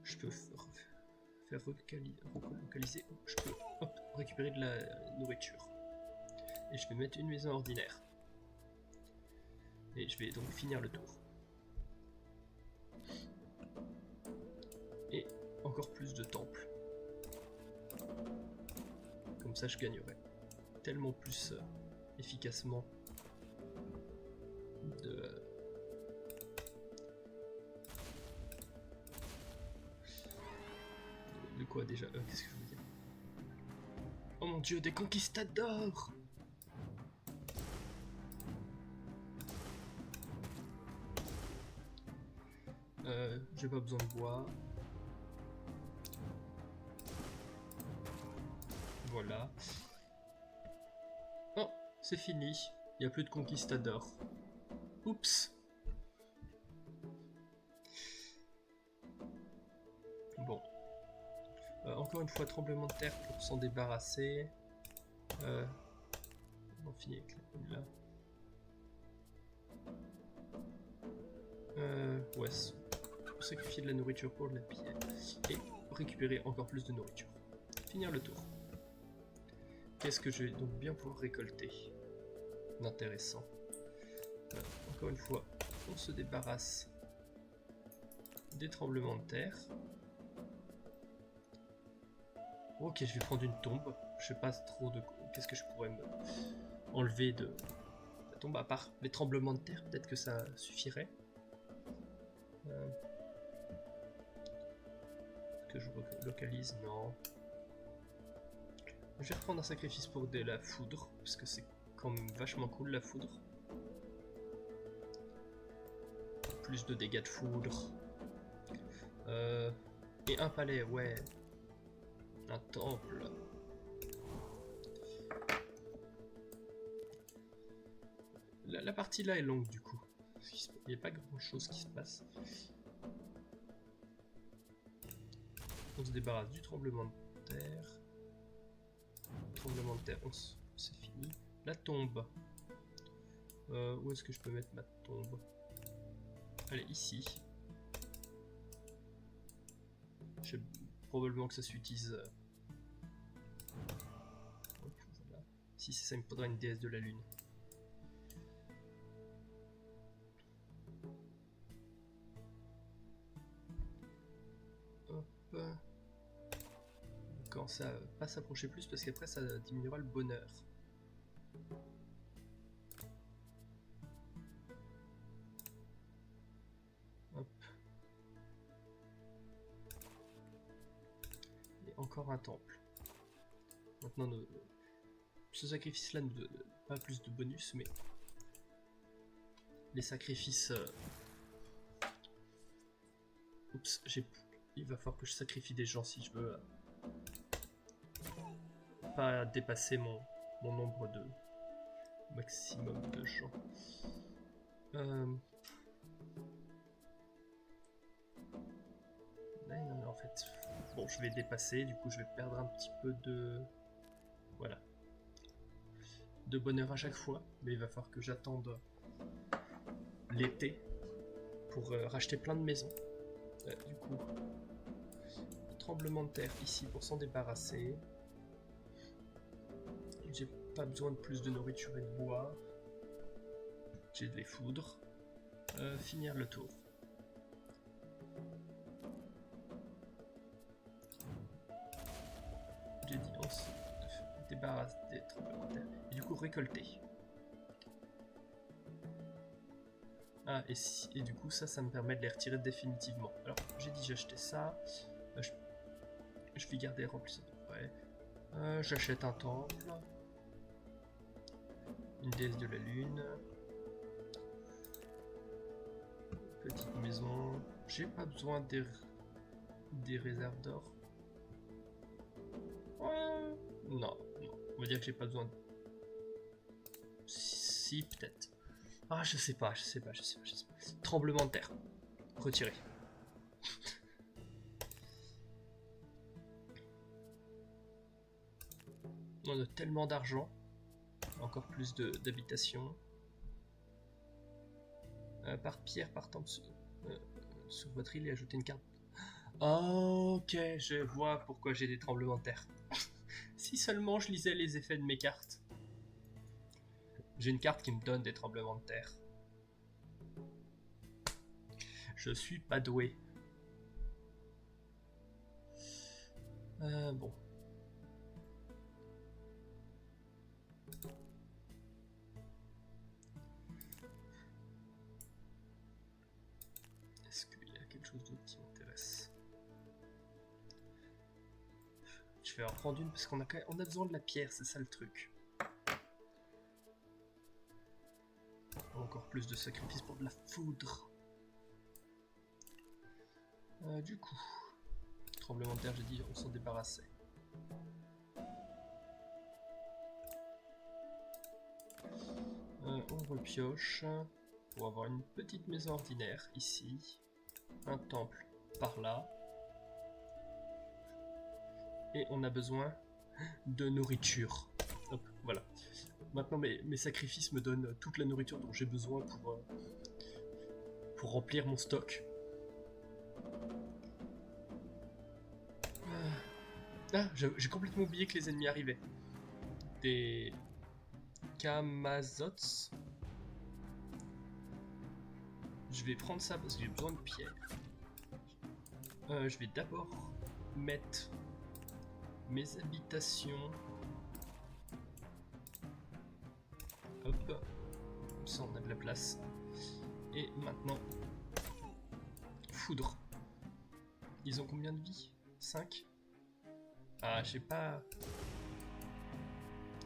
Je peux faire relocaliser. Je peux récupérer de la nourriture. Et je vais mettre une maison ordinaire. Et je vais donc finir le tour. Et encore plus de temples. Comme ça je gagnerai tellement plus efficacement de quoi déjà qu'est-ce que je veux dire? Oh mon dieu, des conquistadors! J'ai pas besoin de bois. Voilà. Oh, c'est fini. Il n'y a plus de conquistadors. Oups. Bon. Encore une fois, tremblement de terre pour s'en débarrasser. On finit avec la là. Ouais. Sacrifier de la nourriture pour de la pierre. Et récupérer encore plus de nourriture. Finir le tour. Qu'est-ce que je vais donc bien pouvoir récolter d'intéressant? Encore une fois, on se débarrasse des tremblements de terre. Ok, je vais prendre une tombe. Je sais pas trop de qu'est-ce que je pourrais me enlever de la tombe, à part les tremblements de terre, peut-être que ça suffirait. Que je localise, non. Je vais reprendre un sacrifice pour de la foudre, parce que c'est quand même vachement cool la foudre. Plus de dégâts de foudre. Et un palais, ouais. Un temple. La partie là est longue du coup. Il n'y a pas grand chose qui se passe. On se débarrasse du tremblement de terre. Tremblement de terre, c'est fini. La tombe. Où est-ce que je peux mettre ma tombe? Allez, ici. Je sais probablement que ça s'utilise. Voilà. Si c'est ça, il me faudra une déesse de la lune. Hop. Quand ça pas s'approcher plus parce qu'après ça diminuera le bonheur. Hop. Et encore un temple. Maintenant, ce sacrifice-là ne donne pas plus de bonus, mais les sacrifices. Oups, il va falloir que je sacrifie des gens si je veux pas dépasser mon nombre de maximum de gens. Non, en fait, bon, je vais dépasser, du coup je vais perdre un petit peu de... Voilà. De bonheur à chaque fois, mais il va falloir que j'attende l'été pour racheter plein de maisons. Du coup, tremblement de terre ici pour s'en débarrasser. J'ai pas besoin de plus de nourriture et de bois. J'ai de les foudres. Finir le tour. J'ai dit on se débarrasse des tremblements de terre. Et du coup récolter. Ah, et du coup ça me permet de les retirer définitivement. Alors j'ai dit j'ai acheté ça. Je vais garder rempli ça. Ouais. J'achète un temple. Une déesse de la lune. Petite maison. J'ai pas besoin des réserves d'or. Ouais. Non, non. On va dire que j'ai pas besoin de... Si, peut-être. Ah, je sais pas. Tremblement de terre. Retiré. On a tellement d'argent. Encore plus d'habitations. Par pierre, par temps sur votre île et ajouter une carte. Ok, je vois pourquoi j'ai des tremblements de terre. Si seulement je lisais les effets de mes cartes. J'ai une carte qui me donne des tremblements de terre. Je suis pas doué. Bon. Est-ce qu'il y a quelque chose d'autre qui m'intéresse? Je vais en prendre une parce qu'on a besoin de la pierre, c'est ça le truc. Encore plus de sacrifices pour de la foudre. Du coup, tremblement de terre, j'ai dit, on s'en débarrassait. On repioche pour avoir une petite maison ordinaire ici. Un temple par là. Et on a besoin de nourriture. Hop, voilà. Maintenant mes sacrifices me donnent toute la nourriture dont j'ai besoin pour remplir mon stock. Ah, j'ai complètement oublié que les ennemis arrivaient. Des Kamazots. Je vais prendre ça parce que j'ai besoin de pierre. Je vais d'abord mettre mes habitations. Hop. Ça, on a de la place. Et maintenant, foudre. Ils ont combien de vie? 5. Ah, j'ai pas...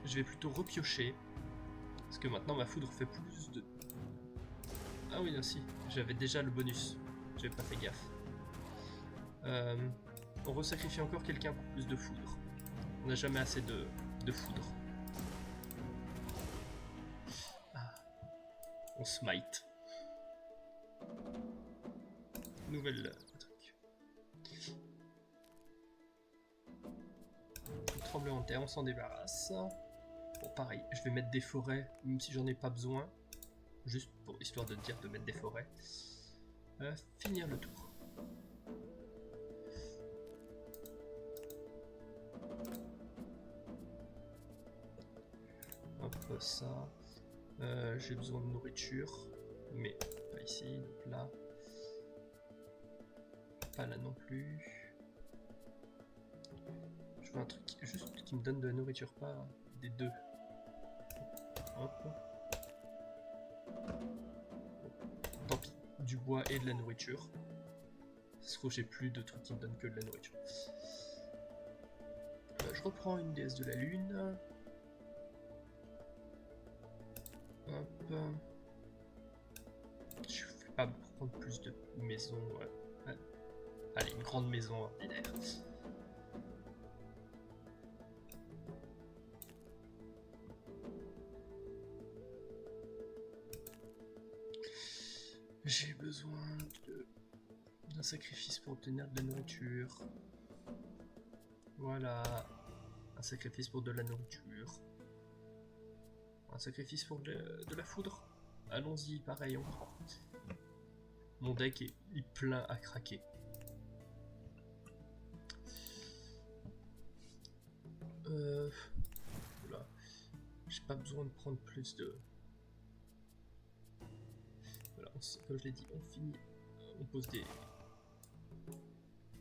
Je vais plutôt repiocher. Parce que maintenant, ma foudre fait plus de... Ah oui, aussi. J'avais déjà le bonus. J'avais pas fait gaffe. On resacrifie encore quelqu'un pour plus de foudre. On n'a jamais assez de foudre. Ah. On smite. Nouvelle truc. Tremblement de terre, on s'en débarrasse. Bon, pareil, je vais mettre des forêts, même si j'en ai pas besoin. Juste pour histoire de dire de mettre des forêts. Finir le tour. Hop, ça. J'ai besoin de nourriture, mais pas ici, donc là. Pas là non plus. Je veux un truc juste qui me donne de la nourriture, pas des deux. Hop. Tant pis, du bois et de la nourriture. Parce que j'ai plus de trucs qui me donnent que de la nourriture. Je reprends une déesse de la lune. Hop. Je vais pas prendre plus de maisons. Allez, une grande maison ordinaire. J'ai besoin d'un sacrifice pour obtenir de la nourriture. Voilà. Un sacrifice pour de la nourriture. Un sacrifice pour de la foudre. Allons-y, pareil, on prend. Mon deck est plein à craquer. Voilà. J'ai pas besoin de prendre plus de... Voilà, comme je l'ai dit, on finit. On pose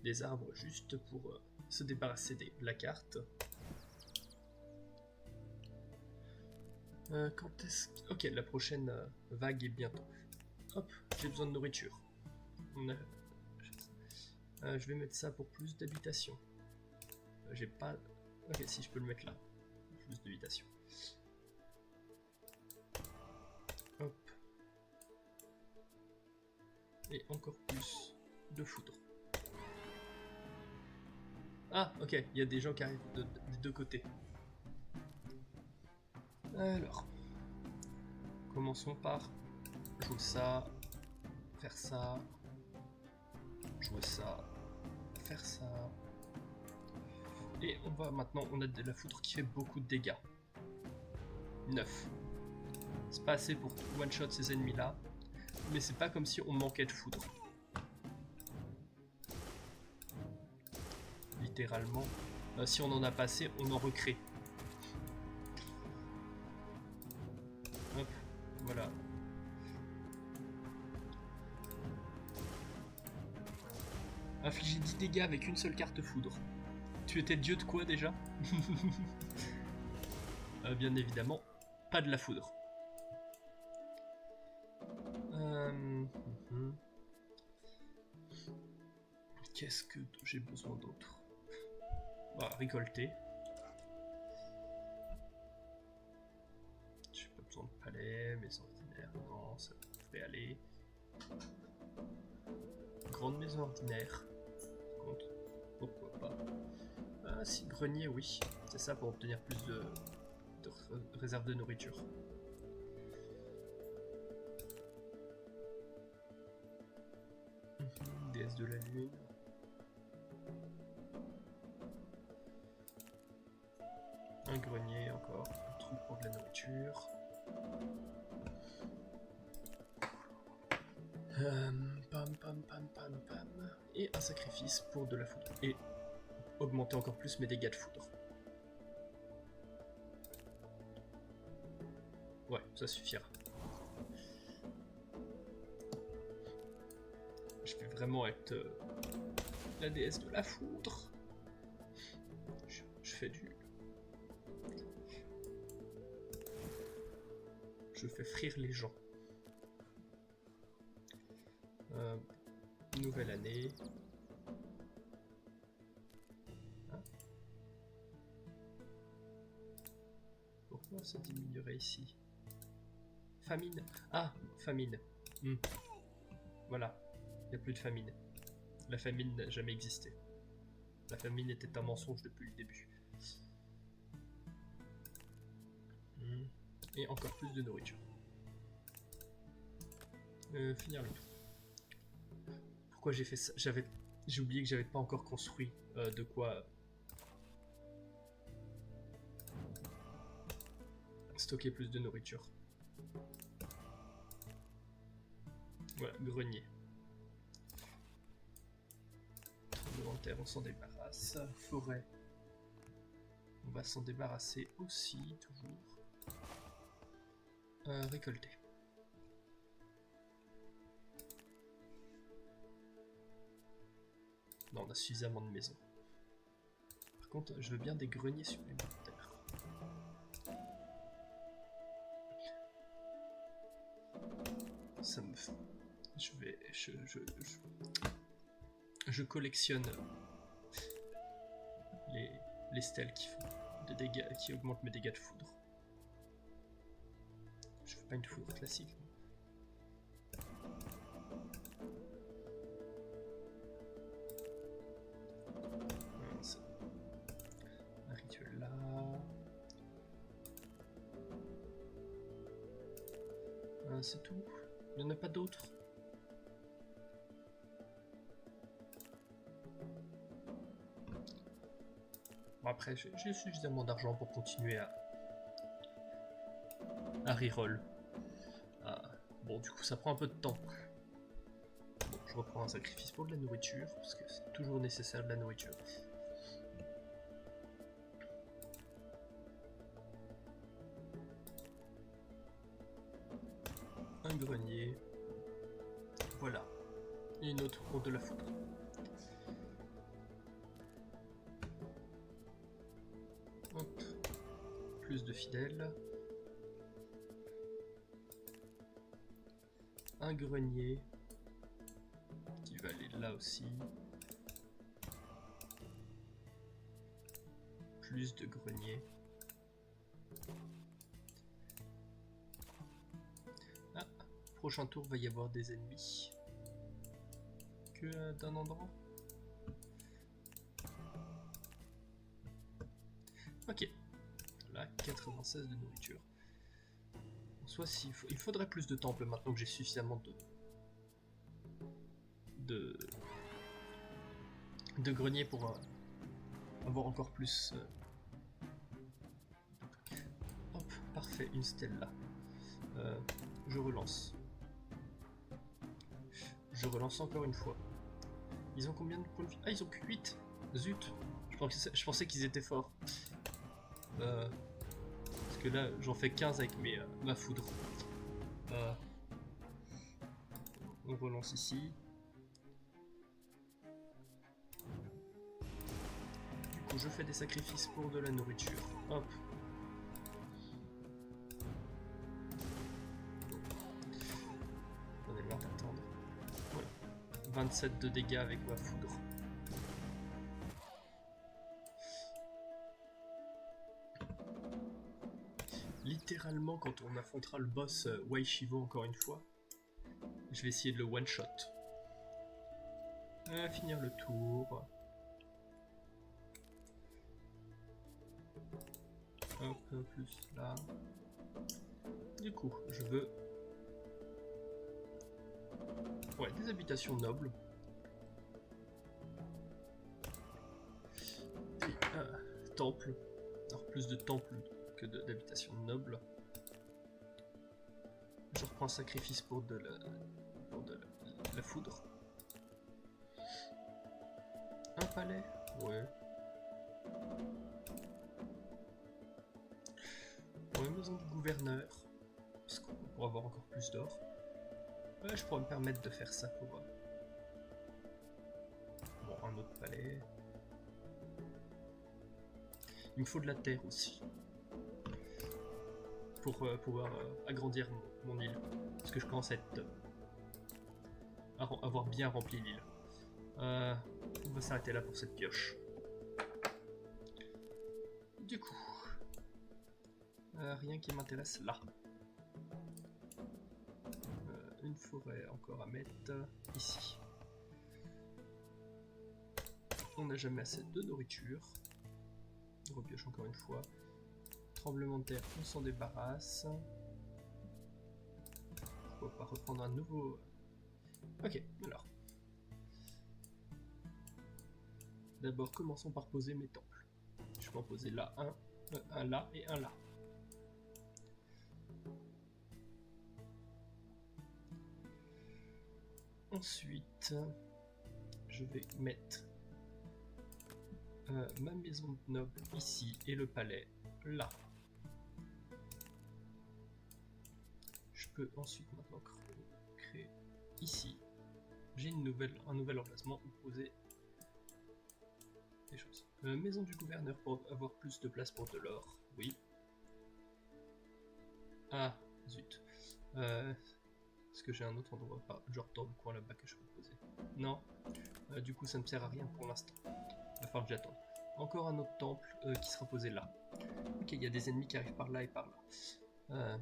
des arbres juste pour se débarrasser de la carte. Quand est-ce que... Ok, la prochaine vague est bientôt. Hop, j'ai besoin de nourriture. Je vais mettre ça pour plus d'habitation. J'ai pas... Ok, si je peux le mettre là. Plus d'habitation. Et encore plus de foudre. Ah, ok, il y a des gens qui arrivent des deux côtés. Alors, commençons par jouer ça, faire ça, jouer ça, faire ça. Et on va maintenant, on a de la foudre qui fait beaucoup de dégâts. 9. C'est pas assez pour one-shot ces ennemis-là, mais c'est pas comme si on manquait de foudre. Littéralement, si on en a pas assez, on en recrée. Hop, voilà. Infliger 10 dégâts avec une seule carte foudre. Tu étais dieu de quoi déjà? Bien évidemment, pas de la foudre. Qu'est-ce que j'ai besoin d'autre? Bah, récolter. J'ai pas besoin de palais, maison ordinaire, non, ça devrait aller. Grande maison ordinaire, par contre, pourquoi pas. Ah si, grenier, oui, c'est ça pour obtenir plus de réserve de nourriture. Déesse de la lune. Un grenier encore, un trou pour de la nourriture. Pam pam pam pam pam. Et un sacrifice pour de la foudre. Et augmenter encore plus mes dégâts de foudre. Ouais, ça suffira. Je vais vraiment être la déesse de la foudre. Je fais du... Je fais frire les gens. Nouvelle année. Hein? Pourquoi ça diminuerait ici? Famine. Ah, famine. Voilà, il n'y a plus de famine. La famine n'a jamais existé. La famine était un mensonge depuis le début. Et encore plus de nourriture. Finir le tour. Pourquoi j'ai fait ça? J'ai oublié que j'avais pas encore construit de quoi stocker plus de nourriture. Voilà, grenier. Tremblement de terre, on s'en débarrasse. Forêt. On va s'en débarrasser aussi, toujours. Récolter. Non, on a suffisamment de maisons. Par contre, je veux bien des greniers supplémentaires. Ça me fait... Je collectionne les stèles qui font des dégâts, qui augmentent mes dégâts de foudre. Je fais pas une foudre classique. Un rituel là. C'est tout. Il n'y en a pas d'autres. Bon, après, j'ai suffisamment d'argent pour continuer à reroll. Bon, du coup, ça prend un peu de temps. Bon, je reprends un sacrifice pour de la nourriture, parce que c'est toujours nécessaire de la nourriture. Un grenier. Voilà. Et une autre pour de la foudre. Hop. Plus de fidèles. Un grenier qui va aller là aussi. Plus de greniers. Ah, prochain tour va y avoir des ennemis. que d'un endroit. Ok. Là, 96 de nourriture. En soit, il faudrait plus de temples maintenant que j'ai suffisamment de greniers pour avoir encore plus. Hop, parfait, une stèle là. Je relance. Je relance encore une fois. Ils ont combien de points de vie? Ah, ils ont que 8. Zut. Je pensais qu'ils étaient forts. Parce que là, j'en fais 15 avec ma foudre. On relance ici. Du coup, je fais des sacrifices pour de la nourriture. Hop. On est loin d'attendre. Voilà. 27 de dégâts avec ma foudre. Littéralement, quand on affrontera le boss Waishivo encore une fois, je vais essayer de le one-shot. Finir le tour. Hop, plus là. Du coup, je veux... Ouais, des habitations nobles. Des temples. Alors plus de temples que d'habitations nobles. Je reprends un sacrifice pour de la foudre. Un palais, ouais. Ouais, maison du gouverneur. Parce qu'on pourra avoir encore plus d'or. Ouais, je pourrais me permettre de faire ça pour... Bon, un autre palais. Il me faut de la terre aussi. Pour pouvoir agrandir mon île. Parce que je commence à être... avoir bien rempli l'île. On va s'arrêter là pour cette pioche. Du coup... rien qui m'intéresse là. Une forêt encore à mettre ici. On n'a jamais assez de nourriture. On repioche encore une fois. Tremblement de terre, on s'en débarrasse. Pourquoi pas reprendre un nouveau... Ok, alors. D'abord, commençons par poser mes temples. Je peux en poser là, un là et un là. Ensuite, je vais mettre ma maison de noble ici et le palais là. Je peux ensuite maintenant créer ici. J'ai un nouvel emplacement où poser des choses. Maison du gouverneur pour avoir plus de place pour de l'or. Oui. Ah, zut. Est-ce que j'ai un autre endroit, genre dans le coin là-bas que je peux poser? Non. Du coup, ça ne me sert à rien pour l'instant. Il va falloir que j'attende. Encore un autre temple qui sera posé là. Ok, il y a des ennemis qui arrivent par là et par là.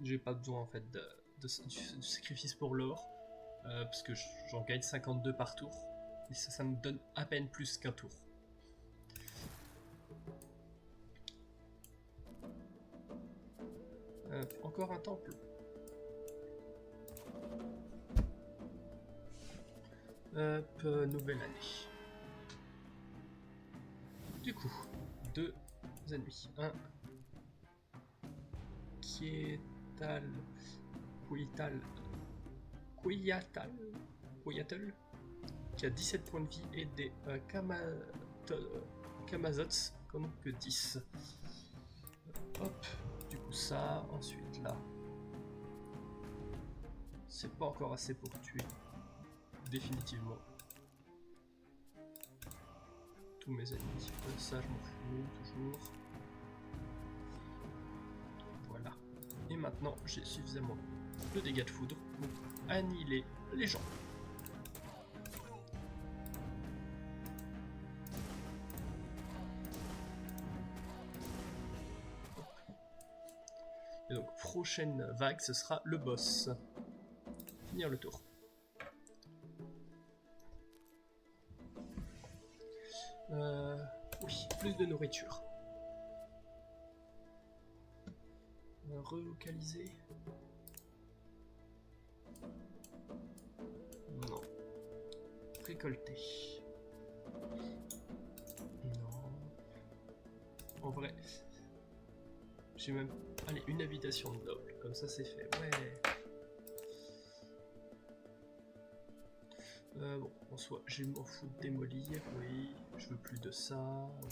J'ai pas besoin en fait du sacrifice pour l'or. Parce que j'en gagne 52 par tour. Et ça me donne à peine plus qu'un tour. Encore un temple. Hop, nouvelle année. Du coup, deux ennemis. Un Quiyatal, qui a 17 points de vie et des Kamazots, comme que 10. Hop, du coup ça, ensuite là. C'est pas encore assez pour tuer. Définitivement. Tous mes ennemis. Ça, je m'en fous, toujours. Voilà. Et maintenant, j'ai suffisamment de dégâts de foudre pour annihiler les gens. Et donc, prochaine vague, ce sera le boss. Finir le tour. plus de nourriture. Relocaliser. Non. Récolter. Non. En vrai, j'ai même... Allez, une habitation de noble, comme ça c'est fait. Ouais. Bon, en soi, je m'en fous de démolir, oui. Je veux plus de ça, oui.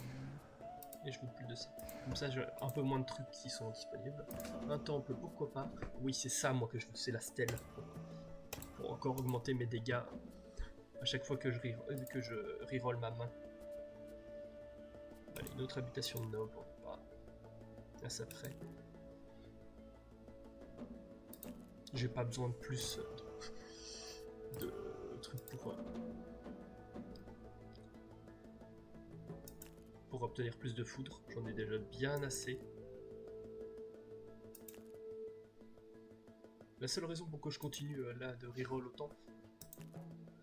Et je veux plus de ça. Comme ça, j'ai un peu moins de trucs qui sont disponibles. Un temple, pourquoi pas. Oui, c'est ça, moi, que je veux, c'est la stèle. Pour encore augmenter mes dégâts à chaque fois que je reroll ma main. Allez, une autre habitation de noble, on va pas à ça près. J'ai pas besoin de plus de trucs pour obtenir plus de foudre. J'en ai déjà bien assez. La seule raison pour que je continue là de reroll autant,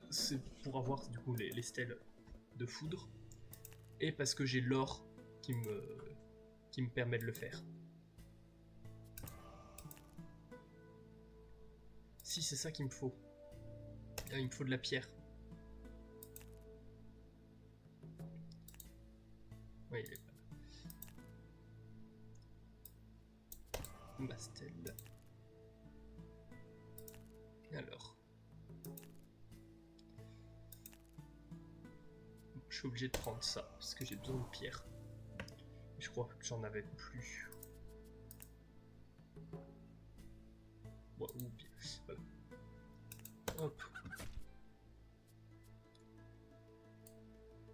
c'est pour avoir du coup les stèles de foudre et parce que j'ai l'or qui me permet de le faire. Si c'est ça qu'il me faut. Il me faut de la pierre. Oui, il est pas là. Ma stèle. Alors. Je suis obligé de prendre ça, parce que j'ai besoin de pierre. Je crois que j'en avais plus. Ouais, ou bien. Voilà. Hop.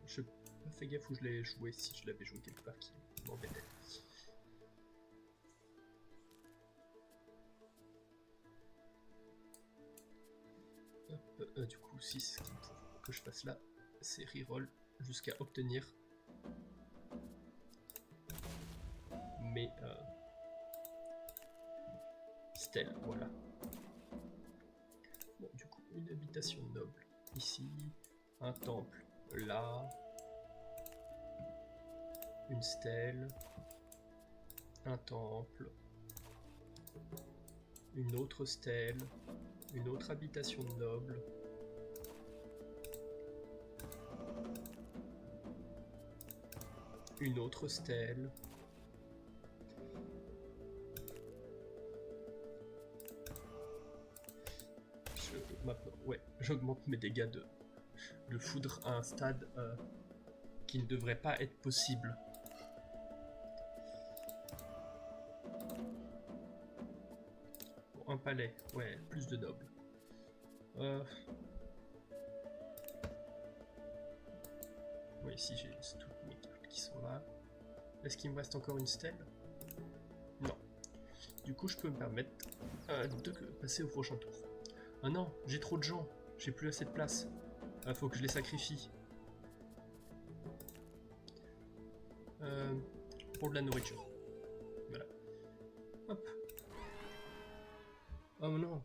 Je n'ai pas fait gaffe où je l'ai joué, si je l'avais joué quelque part qui m'embêtait. Du coup, si ce qu'il faut que je fasse là, c'est reroll jusqu'à obtenir mes stèles, voilà. Bon, du coup, une habitation noble ici, un temple là, une stèle, un temple, une autre stèle, une autre habitation noble, une autre stèle, ouais, j'augmente mes dégâts de foudre à un stade qui ne devrait pas être possible. Bon, un palais, ouais, plus de nobles. Oui, ici j'ai toutes mes cartes qui sont là. Est-ce qu'il me reste encore une stèle? Non. Du coup, je peux me permettre de passer au prochain tour. Ah non, j'ai trop de gens, j'ai plus assez de place. Faut que je les sacrifie. Pour de la nourriture. Voilà. Hop. Oh non.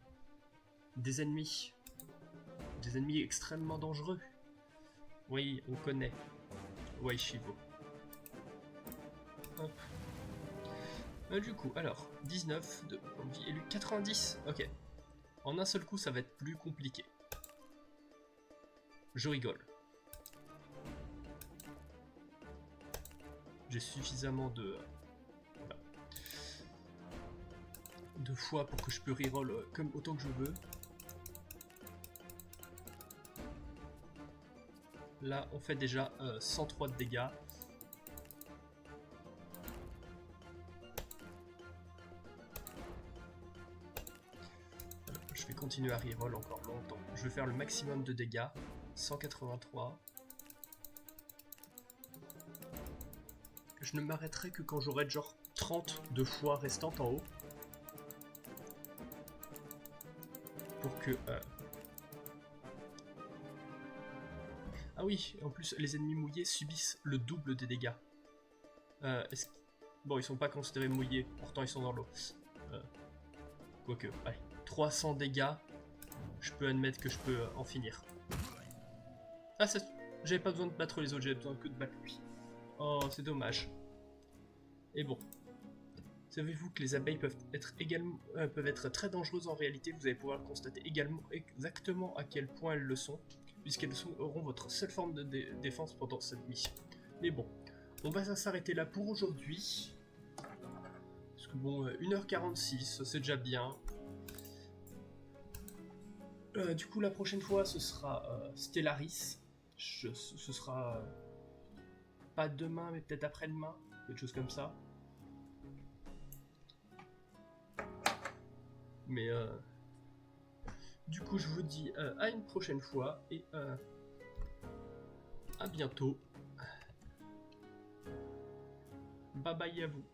Des ennemis. Des ennemis extrêmement dangereux. Oui, on connaît. Waishivo. Hop. Du coup, alors, 19 de vie élu, 90. Ok. En un seul coup, ça va être plus compliqué. Je rigole. J'ai suffisamment de fois pour que je peux reroll comme autant que je veux. Là, on fait déjà 103 de dégâts. Je vais continuer à reroll encore longtemps. Je vais faire le maximum de dégâts. 183. Je ne m'arrêterai que quand j'aurai genre 30 de fois restantes en haut. Pour que... Ah oui, en plus, les ennemis mouillés subissent le double des dégâts. Bon, ils sont pas considérés mouillés, pourtant ils sont dans l'eau. Quoique, allez, 300 dégâts, je peux admettre que je peux en finir. Ah, j'avais pas besoin de battre les autres, j'avais besoin que de battre lui. Oh, c'est dommage. Et bon. Savez-vous que les abeilles peuvent être très dangereuses en réalité? Vous allez pouvoir constater également exactement à quel point elles le sont, puisqu'elles auront votre seule forme de défense pendant cette mission. Mais bon, on va s'arrêter là pour aujourd'hui. Parce que bon, 1h46, c'est déjà bien. Du coup, la prochaine fois, ce sera Stellaris. Ce sera pas demain, mais peut-être après-demain, quelque chose comme ça. Mais du coup, je vous dis à une prochaine fois et à bientôt. Bye bye à vous.